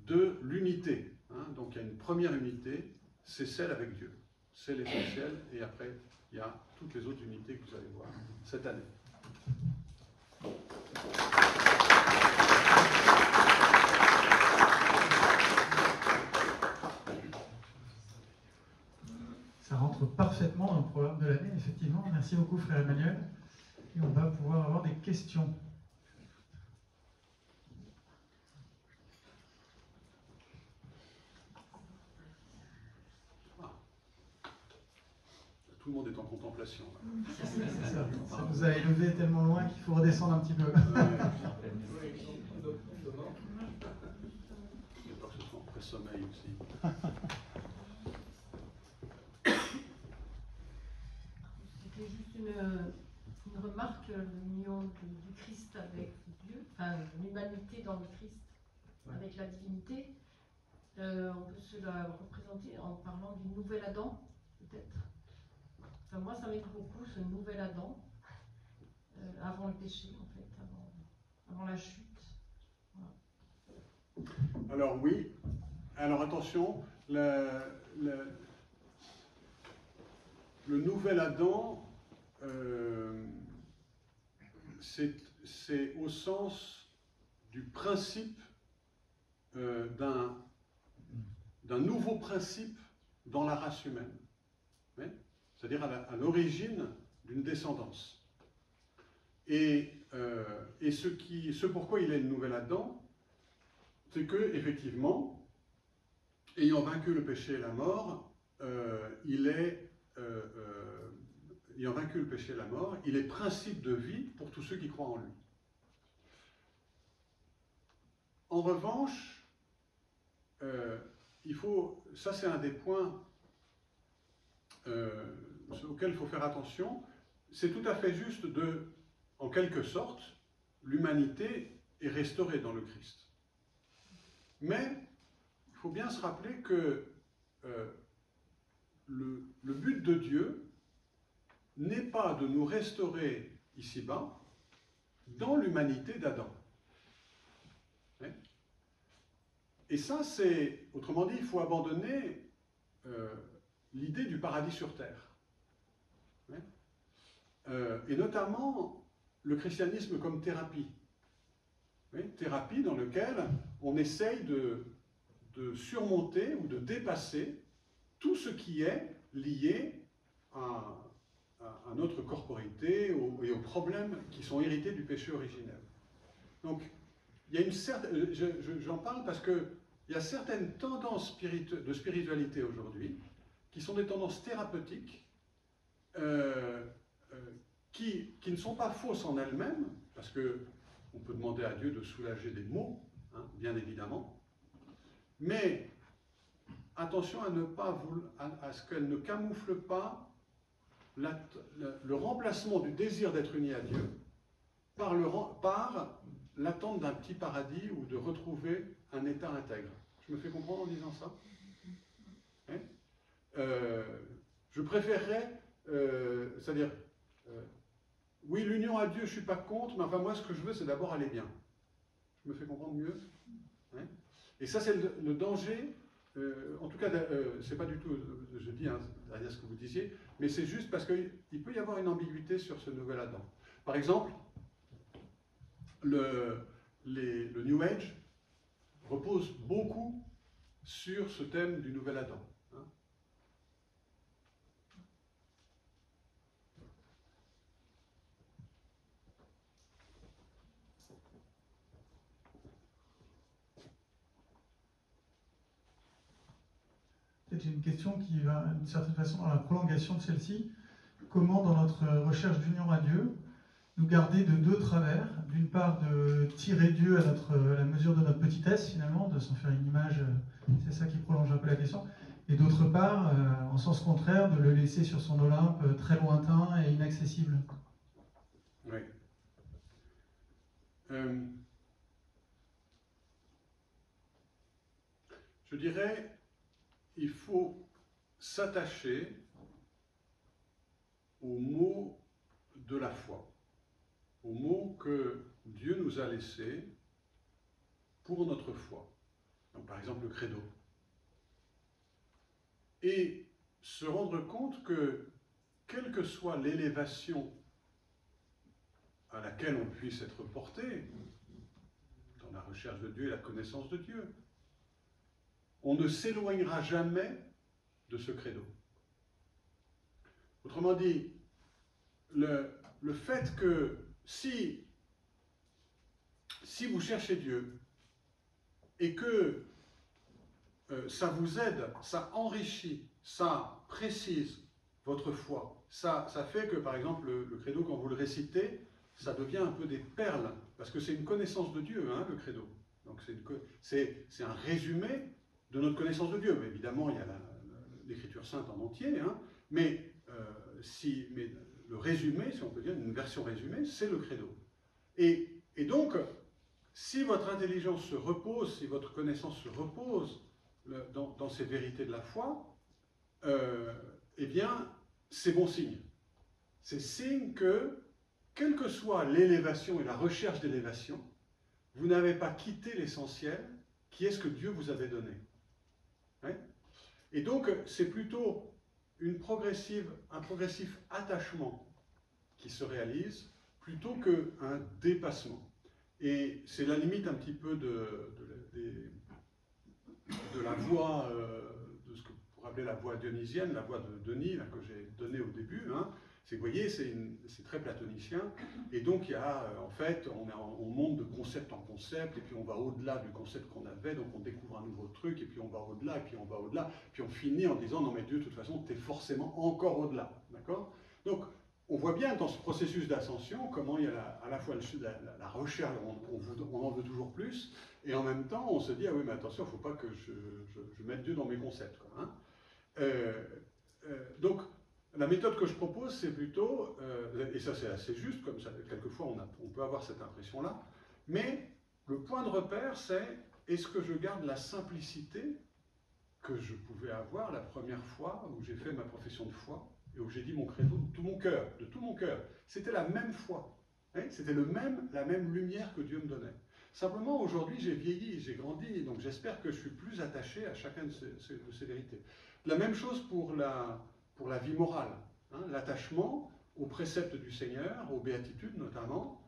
B: de l'unité. Hein. Donc il y a une première unité, c'est celle avec Dieu. C'est l'essentiel, et après il y a toutes les autres unités que vous allez voir cette année.
A: Ça rentre parfaitement dans le programme de l'année, effectivement. Merci beaucoup, frère Emmanuel. Et on va pouvoir avoir des questions.
B: Tout le monde est en contemplation.
A: Ça nous a élevés tellement loin qu'il faut redescendre un petit peu.
B: Il n'y a pas que ce soit en pré-sommeil aussi.
C: C'était juste une remarque, l'union du Christ avec Dieu, enfin l'humanité dans le Christ avec la divinité. On peut se la représenter en parlant du nouvel Adam, peut-être. Enfin, moi, ça m'aide beaucoup, ce nouvel Adam, avant le péché, en fait, avant la chute. Voilà.
B: Alors oui, alors attention, le nouvel Adam, c'est au sens du principe d'un nouveau principe dans la race humaine. Oui, c'est-à-dire à l'origine d'une descendance. Et ce pourquoi il est le nouvel Adam, c'est que, effectivement, ayant vaincu le péché et la mort, ayant vaincu le péché et la mort, il est principe de vie pour tous ceux qui croient en lui. En revanche, ça c'est un des points auquel il faut faire attention, c'est tout à fait juste en quelque sorte, l'humanité est restaurée dans le Christ. Mais il faut bien se rappeler que le but de Dieu n'est pas de nous restaurer ici-bas dans l'humanité d'Adam. Et ça, autrement dit, il faut abandonner l'idée du paradis sur terre. Et notamment le christianisme comme thérapie. Thérapie dans laquelle on essaye de surmonter ou de dépasser tout ce qui est lié à notre corporité et aux problèmes qui sont hérités du péché originel. Donc, il y a une certaine... J'en parle parce qu'il y a certaines tendances de spiritualité aujourd'hui qui sont des tendances thérapeutiques qui ne sont pas fausses en elles-mêmes, parce qu'on peut demander à Dieu de soulager des maux, hein, bien évidemment, mais attention à ce qu'elles ne camouflent pas le remplacement du désir d'être uni à Dieu par l'attente d'un petit paradis ou de retrouver un état intègre. Je me fais comprendre en disant ça? Hein? Je préférerais, c'est-à-dire, oui, l'union à Dieu, je ne suis pas contre, mais enfin, moi, ce que je veux, c'est d'abord aller bien. Je me fais comprendre mieux? Hein? Et ça, c'est le danger. En tout cas, c'est pas du tout, je dis, hein, derrière ce que vous disiez, mais c'est juste parce qu'il peut y avoir une ambiguïté sur ce nouvel Adam. Par exemple, le New Age repose beaucoup sur ce thème du nouvel Adam. Hein.
A: Peut-être une question qui va d'une certaine façon dans la prolongation de celle-ci. Comment, dans notre recherche d'union à Dieu, nous garder de deux travers? D'une part, de tirer Dieu à la mesure de notre petitesse, finalement, de s'en faire une image, c'est ça qui prolonge un peu la question. Et d'autre part, en sens contraire, de le laisser sur son Olympe très lointain et inaccessible.
B: Oui. Je dirais, il faut s'attacher aux mots de la foi, aux mots que Dieu nous a laissés pour notre foi. Donc, par exemple, le credo. Et se rendre compte que, quelle que soit l'élévation à laquelle on puisse être porté, dans la recherche de Dieu et la connaissance de Dieu, on ne s'éloignera jamais de ce credo. Autrement dit, le fait que si vous cherchez Dieu et que ça vous aide, ça enrichit, ça précise votre foi, ça fait que, par exemple, le credo, quand vous le récitez, ça devient un peu des perles, parce que c'est une connaissance de Dieu, hein, le credo. Donc c'est un résumé de notre connaissance de Dieu. Mais évidemment, il y a l'Écriture sainte en entier, hein, mais le résumé, si on peut dire, une version résumée, c'est le credo. Et donc, si votre intelligence se repose, si votre connaissance se repose dans ces vérités de la foi, eh bien, c'est bon signe. C'est signe que, quelle que soit l'élévation et la recherche d'élévation, vous n'avez pas quitté l'essentiel, qui est ce que Dieu vous avait donné. Ouais. Et donc, c'est plutôt un progressif attachement qui se réalise, plutôt qu'un dépassement. Et c'est la limite un petit peu de la voie, de ce que vous rappelez la voie dionysienne, la voie de Denis, là, que j'ai donnée au début. Hein. Vous voyez, c'est très platonicien. Et donc, il y a, en fait, on monte de concept en concept, et puis on va au-delà du concept qu'on avait, donc on découvre un nouveau truc, et puis on va au-delà, et puis on va au-delà, puis on finit en disant, non mais Dieu, de toute façon, tu es forcément encore au-delà. D'accord? Donc, on voit bien dans ce processus d'ascension comment il y a à la fois la recherche, on en veut toujours plus, et en même temps on se dit, ah oui mais attention, il ne faut pas que je mette Dieu dans mes concepts. Quoi, hein. Donc la méthode que je propose c'est plutôt, et ça c'est assez juste, comme ça, quelquefois on peut avoir cette impression-là, mais le point de repère c'est, est-ce que je garde la simplicité que je pouvais avoir la première fois où j'ai fait ma profession de foi, et où j'ai dit mon credo de tout mon cœur. C'était la même foi. Hein, c'était la même lumière que Dieu me donnait. Simplement, aujourd'hui, j'ai vieilli, j'ai grandi, donc j'espère que je suis plus attaché à chacune de ces vérités. La même chose pour la vie morale. Hein, l'attachement aux préceptes du Seigneur, aux béatitudes notamment.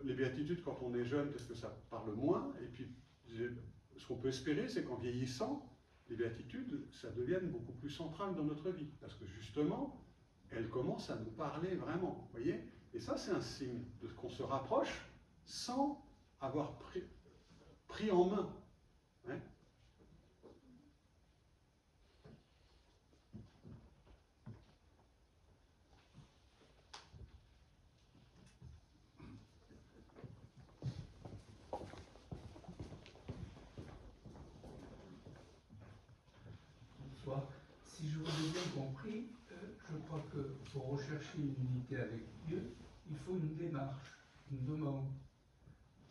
B: Les béatitudes, quand on est jeune, peut-être que ça parle moins, et puis ce qu'on peut espérer, c'est qu'en vieillissant, les béatitudes, ça devienne beaucoup plus central dans notre vie, parce que justement, elles commencent à nous parler vraiment, voyez? Et ça, c'est un signe de ce qu'on se rapproche sans avoir pris en main. Hein?
D: Si je vous ai bien compris, je crois que pour rechercher une unité avec Dieu, il faut une démarche, une demande,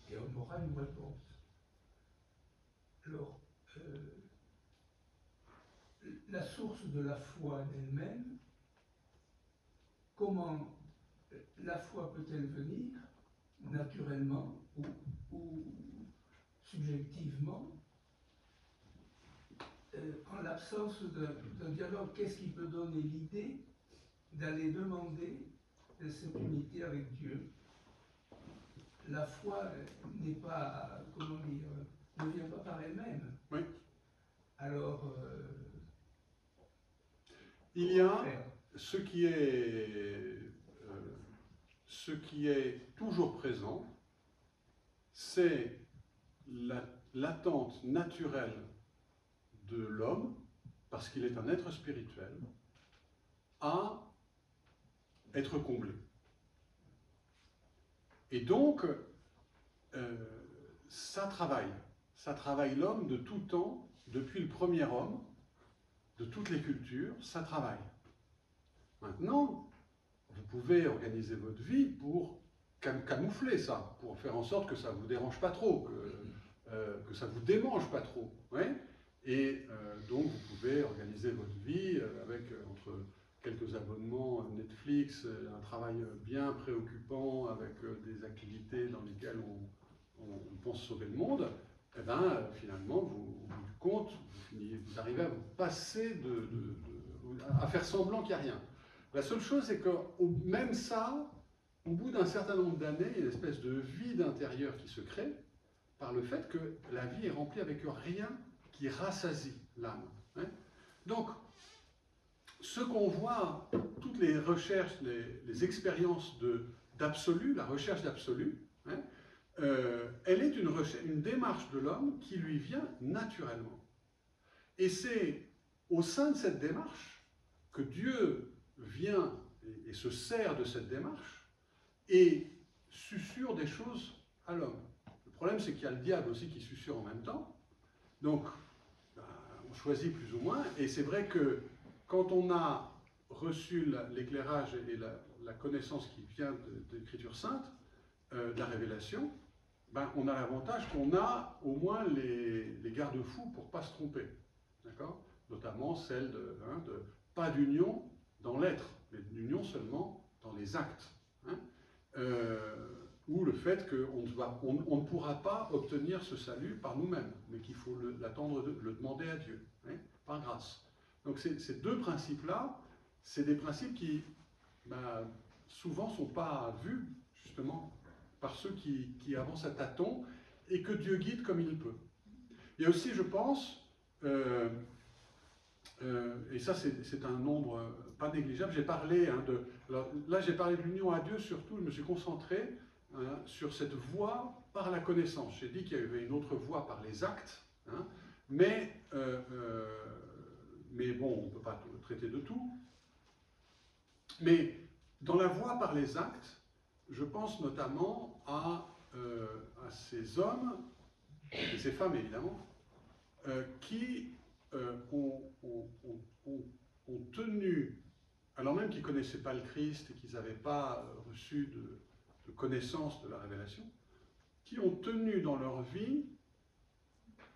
D: et on aura une réponse. Alors, la source de la foi elle-même, comment la foi peut-elle venir, naturellement ou subjectivement, en l'absence d'un dialogue? Qu'est-ce qui peut donner l'idée d'aller demander cette unité avec Dieu? La foi n'est pas, comment dire, ne vient pas par elle-même.
B: Oui.
D: Alors,
B: il y a ce qui est toujours présent, c'est l'attente naturelle de l'homme, parce qu'il est un être spirituel, à être comblé. Et donc, ça travaille l'homme de tout temps, depuis le premier homme, de toutes les cultures, ça travaille. Maintenant, vous pouvez organiser votre vie pour camoufler ça, pour faire en sorte que ça ne vous dérange pas trop, que ça ne vous démange pas trop. Ouais. Et donc, vous pouvez organiser votre vie avec entre quelques abonnements Netflix, un travail bien préoccupant, avec des activités dans lesquelles on pense sauver le monde. Et bien, finalement, au bout du compte, vous arrivez à vous passer à faire semblant qu'il n'y a rien. La seule chose, c'est que même ça, au bout d'un certain nombre d'années, il y a une espèce de vide intérieur qui se crée par le fait que la vie est remplie avec rien qui rassasie l'âme. Hein. Donc, ce qu'on voit, toutes les recherches, les expériences d'absolu, la recherche d'absolu, hein, elle est une démarche de l'homme qui lui vient naturellement. Et c'est au sein de cette démarche que Dieu vient et se sert de cette démarche et susurre des choses à l'homme. Le problème, c'est qu'il y a le diable aussi qui susurre en même temps. Donc, on choisit plus ou moins. Et c'est vrai que quand on a reçu l'éclairage et la connaissance qui vient de l'Écriture sainte, de la révélation, ben, on a l'avantage qu'on a au moins les garde-fous pour ne pas se tromper. D'accord ? Notamment celle de pas d'union dans l'être, mais d'union seulement dans les actes. Hein, ou le fait qu'on ne pourra pas obtenir ce salut par nous-mêmes, mais qu'il faut le demander à Dieu, hein, par grâce. Donc ces deux principes-là, c'est des principes qui souvent ne sont pas vus, justement, par ceux qui avancent à tâtons, et que Dieu guide comme il peut. Il y a aussi, je pense, et ça c'est un nombre pas négligeable, j'ai parlé là j'ai parlé de l'union à Dieu, surtout je me suis concentré sur cette voie par la connaissance. J'ai dit qu'il y avait une autre voie par les actes, hein, mais bon, on ne peut pas traiter de tout. Mais dans la voie par les actes, je pense notamment à ces hommes, et ces femmes évidemment, qui ont tenu, alors même qu'ils ne connaissaient pas le Christ et qu'ils n'avaient pas reçu de connaissance de la révélation, qui ont tenu dans leur vie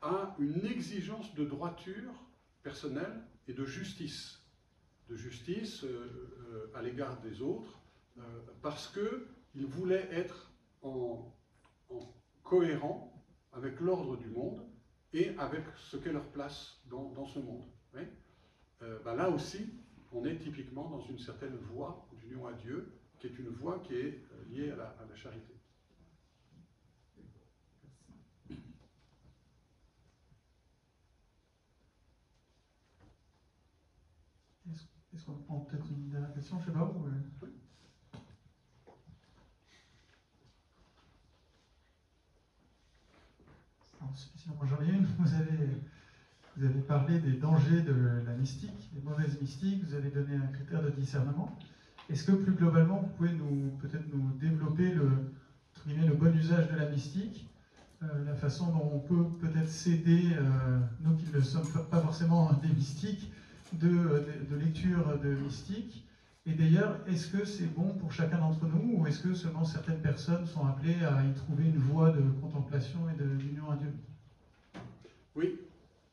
B: à une exigence de droiture personnelle et de justice à l'égard des autres, parce qu'ils voulaient être en cohérent avec l'ordre du monde et avec ce qu'est leur place dans ce monde. Oui. Là aussi, on est typiquement dans une certaine voie d'union à Dieu, qui est une voie qui est liée à la charité.
A: Est-ce qu'on prend peut-être une dernière question, je ne sais pas où.
B: Oui.
A: Sinon, j'en ai une. Vous avez parlé des dangers de la mystique, des mauvaises mystiques, vous avez donné un critère de discernement. Est-ce que plus globalement, vous pouvez peut-être nous développer le bon usage de la mystique, la façon dont on peut peut-être s'aider, nous qui ne sommes pas forcément des mystiques, de lecture de mystique, Et d'ailleurs, est-ce que c'est bon pour chacun d'entre nous, ou est-ce que seulement certaines personnes sont appelées à y trouver une voie de contemplation et d'union à Dieu?
B: Oui,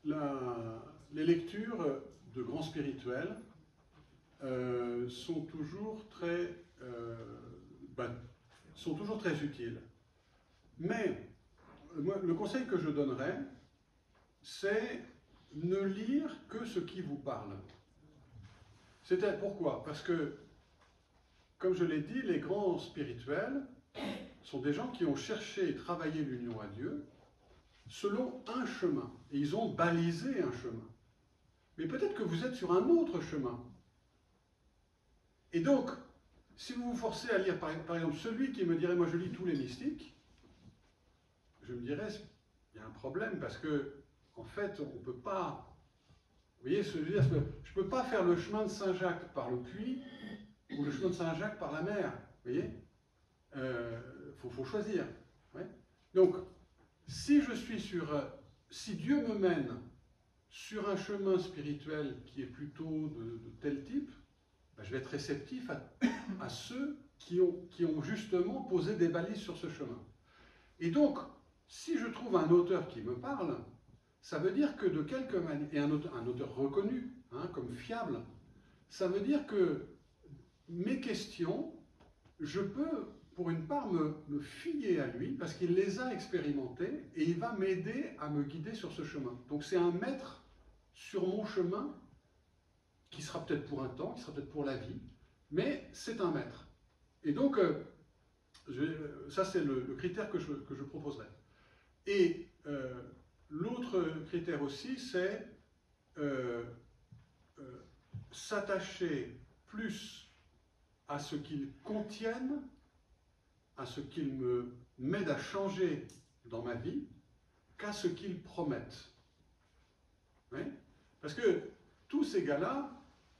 B: les lectures de grands spirituels sont toujours très utiles. Mais moi, le conseil que je donnerais, c'est ne lire que ce qui vous parle. Pourquoi? Parce que, comme je l'ai dit, les grands spirituels sont des gens qui ont cherché et travaillé l'union à Dieu selon un chemin. Et ils ont balisé un chemin. Mais peut-être que vous êtes sur un autre chemin. Et donc, si vous vous forcez à lire, par exemple, celui qui me dirait, moi je lis tous les mystiques, je me dirais, il y a un problème, parce que, en fait, on ne peut pas... Vous voyez ce que je veux dire? Je ne peux pas faire le chemin de Saint-Jacques par le puits, ou le chemin de Saint-Jacques par la mer. Vous voyez? Faut choisir. Ouais. Donc, si Dieu me mène sur un chemin spirituel qui est plutôt de tel type, ben, je vais être réceptif à ceux qui ont justement posé des balises sur ce chemin. Et donc, si je trouve un auteur qui me parle, ça veut dire que de quelque manière, et un auteur reconnu, hein, comme fiable, ça veut dire que mes questions, je peux, pour une part, me fier à lui, parce qu'il les a expérimentées, et il va m'aider à me guider sur ce chemin. Donc c'est un maître sur mon chemin, qui sera peut-être pour un temps, qui sera peut-être pour la vie, mais c'est un maître. Et donc, ça c'est le critère que je proposerai. Et l'autre critère aussi, c'est s'attacher plus à ce qu'ils contiennent, à ce qu'ils m'aident à changer dans ma vie, qu'à ce qu'ils promettent. Oui? Parce que tous ces gars-là,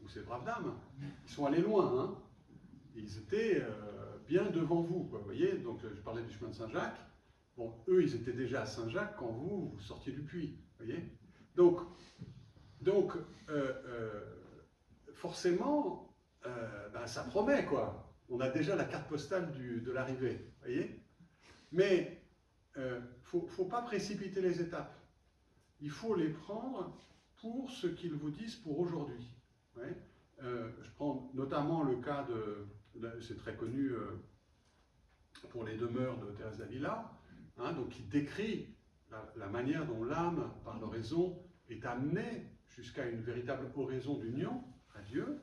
B: ou ces braves dames, ils sont allés loin. Hein? Ils étaient bien devant vous, quoi, vous voyez? Donc je parlais du chemin de Saint-Jacques. Bon, eux, ils étaient déjà à Saint-Jacques quand vous sortiez du puits, vous voyez? Donc forcément, ben, ça promet, quoi. On a déjà la carte postale de l'arrivée, vous voyez? Mais faut pas précipiter les étapes. Il faut les prendre pour ce qu'ils vous disent pour aujourd'hui. Ouais? Je prends notamment le cas c'est très connu pour les demeures de Thérèse d'Avila, hein, donc qui décrit la manière dont l'âme, par l'oraison, est amenée jusqu'à une véritable oraison d'union à Dieu,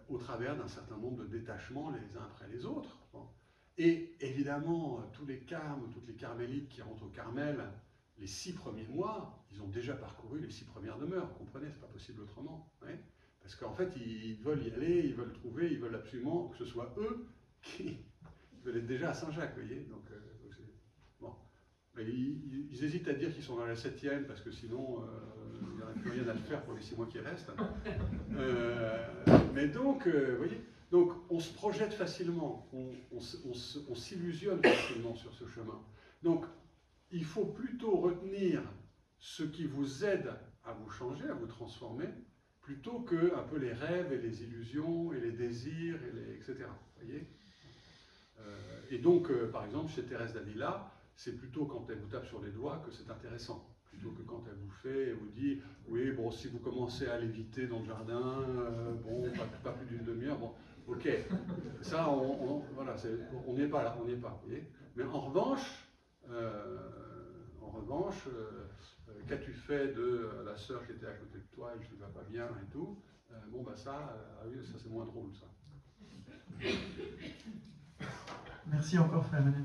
B: au travers d'un certain nombre de détachements les uns après les autres. Bon. Et évidemment, tous les carmes, toutes les carmélites qui rentrent au Carmel, les 6 premiers mois, ils ont déjà parcouru les 6 premières demeures. Vous comprenez, c'est pas possible autrement. Ouais? Parce qu'en fait, ils veulent y aller, ils veulent trouver, ils veulent absolument que ce soit eux qui veulent être déjà à Saint-Jacques, vous voyez. Donc, bon. Mais ils hésitent à dire qu'ils sont dans la 7e, parce que sinon, il n'y aurait plus rien à le faire pour les 6 mois qui restent. Mais donc, vous voyez, donc on se projette facilement, on s'illusionne facilement sur ce chemin. Donc, il faut plutôt retenir ce qui vous aide à vous changer, à vous transformer, plutôt que un peu les rêves et les illusions et les désirs, etc. Vous voyez? Et donc, par exemple, chez Thérèse d'Avila, c'est plutôt quand elle vous tape sur les doigts que c'est intéressant, plutôt que quand elle vous fait et vous dit « Oui, bon, si vous commencez à léviter dans le jardin, bon, pas plus d'une demi-heure, bon, ok. » Ça, voilà, on n'y est pas là, on n'y est pas, vous voyez? Mais en revanche, qu'as-tu fait de la sœur qui était à côté de toi et qui ne va pas bien et tout? Bon, bah ça, oui, ça c'est moins drôle, ça.
A: Merci encore, frère Emmanuel.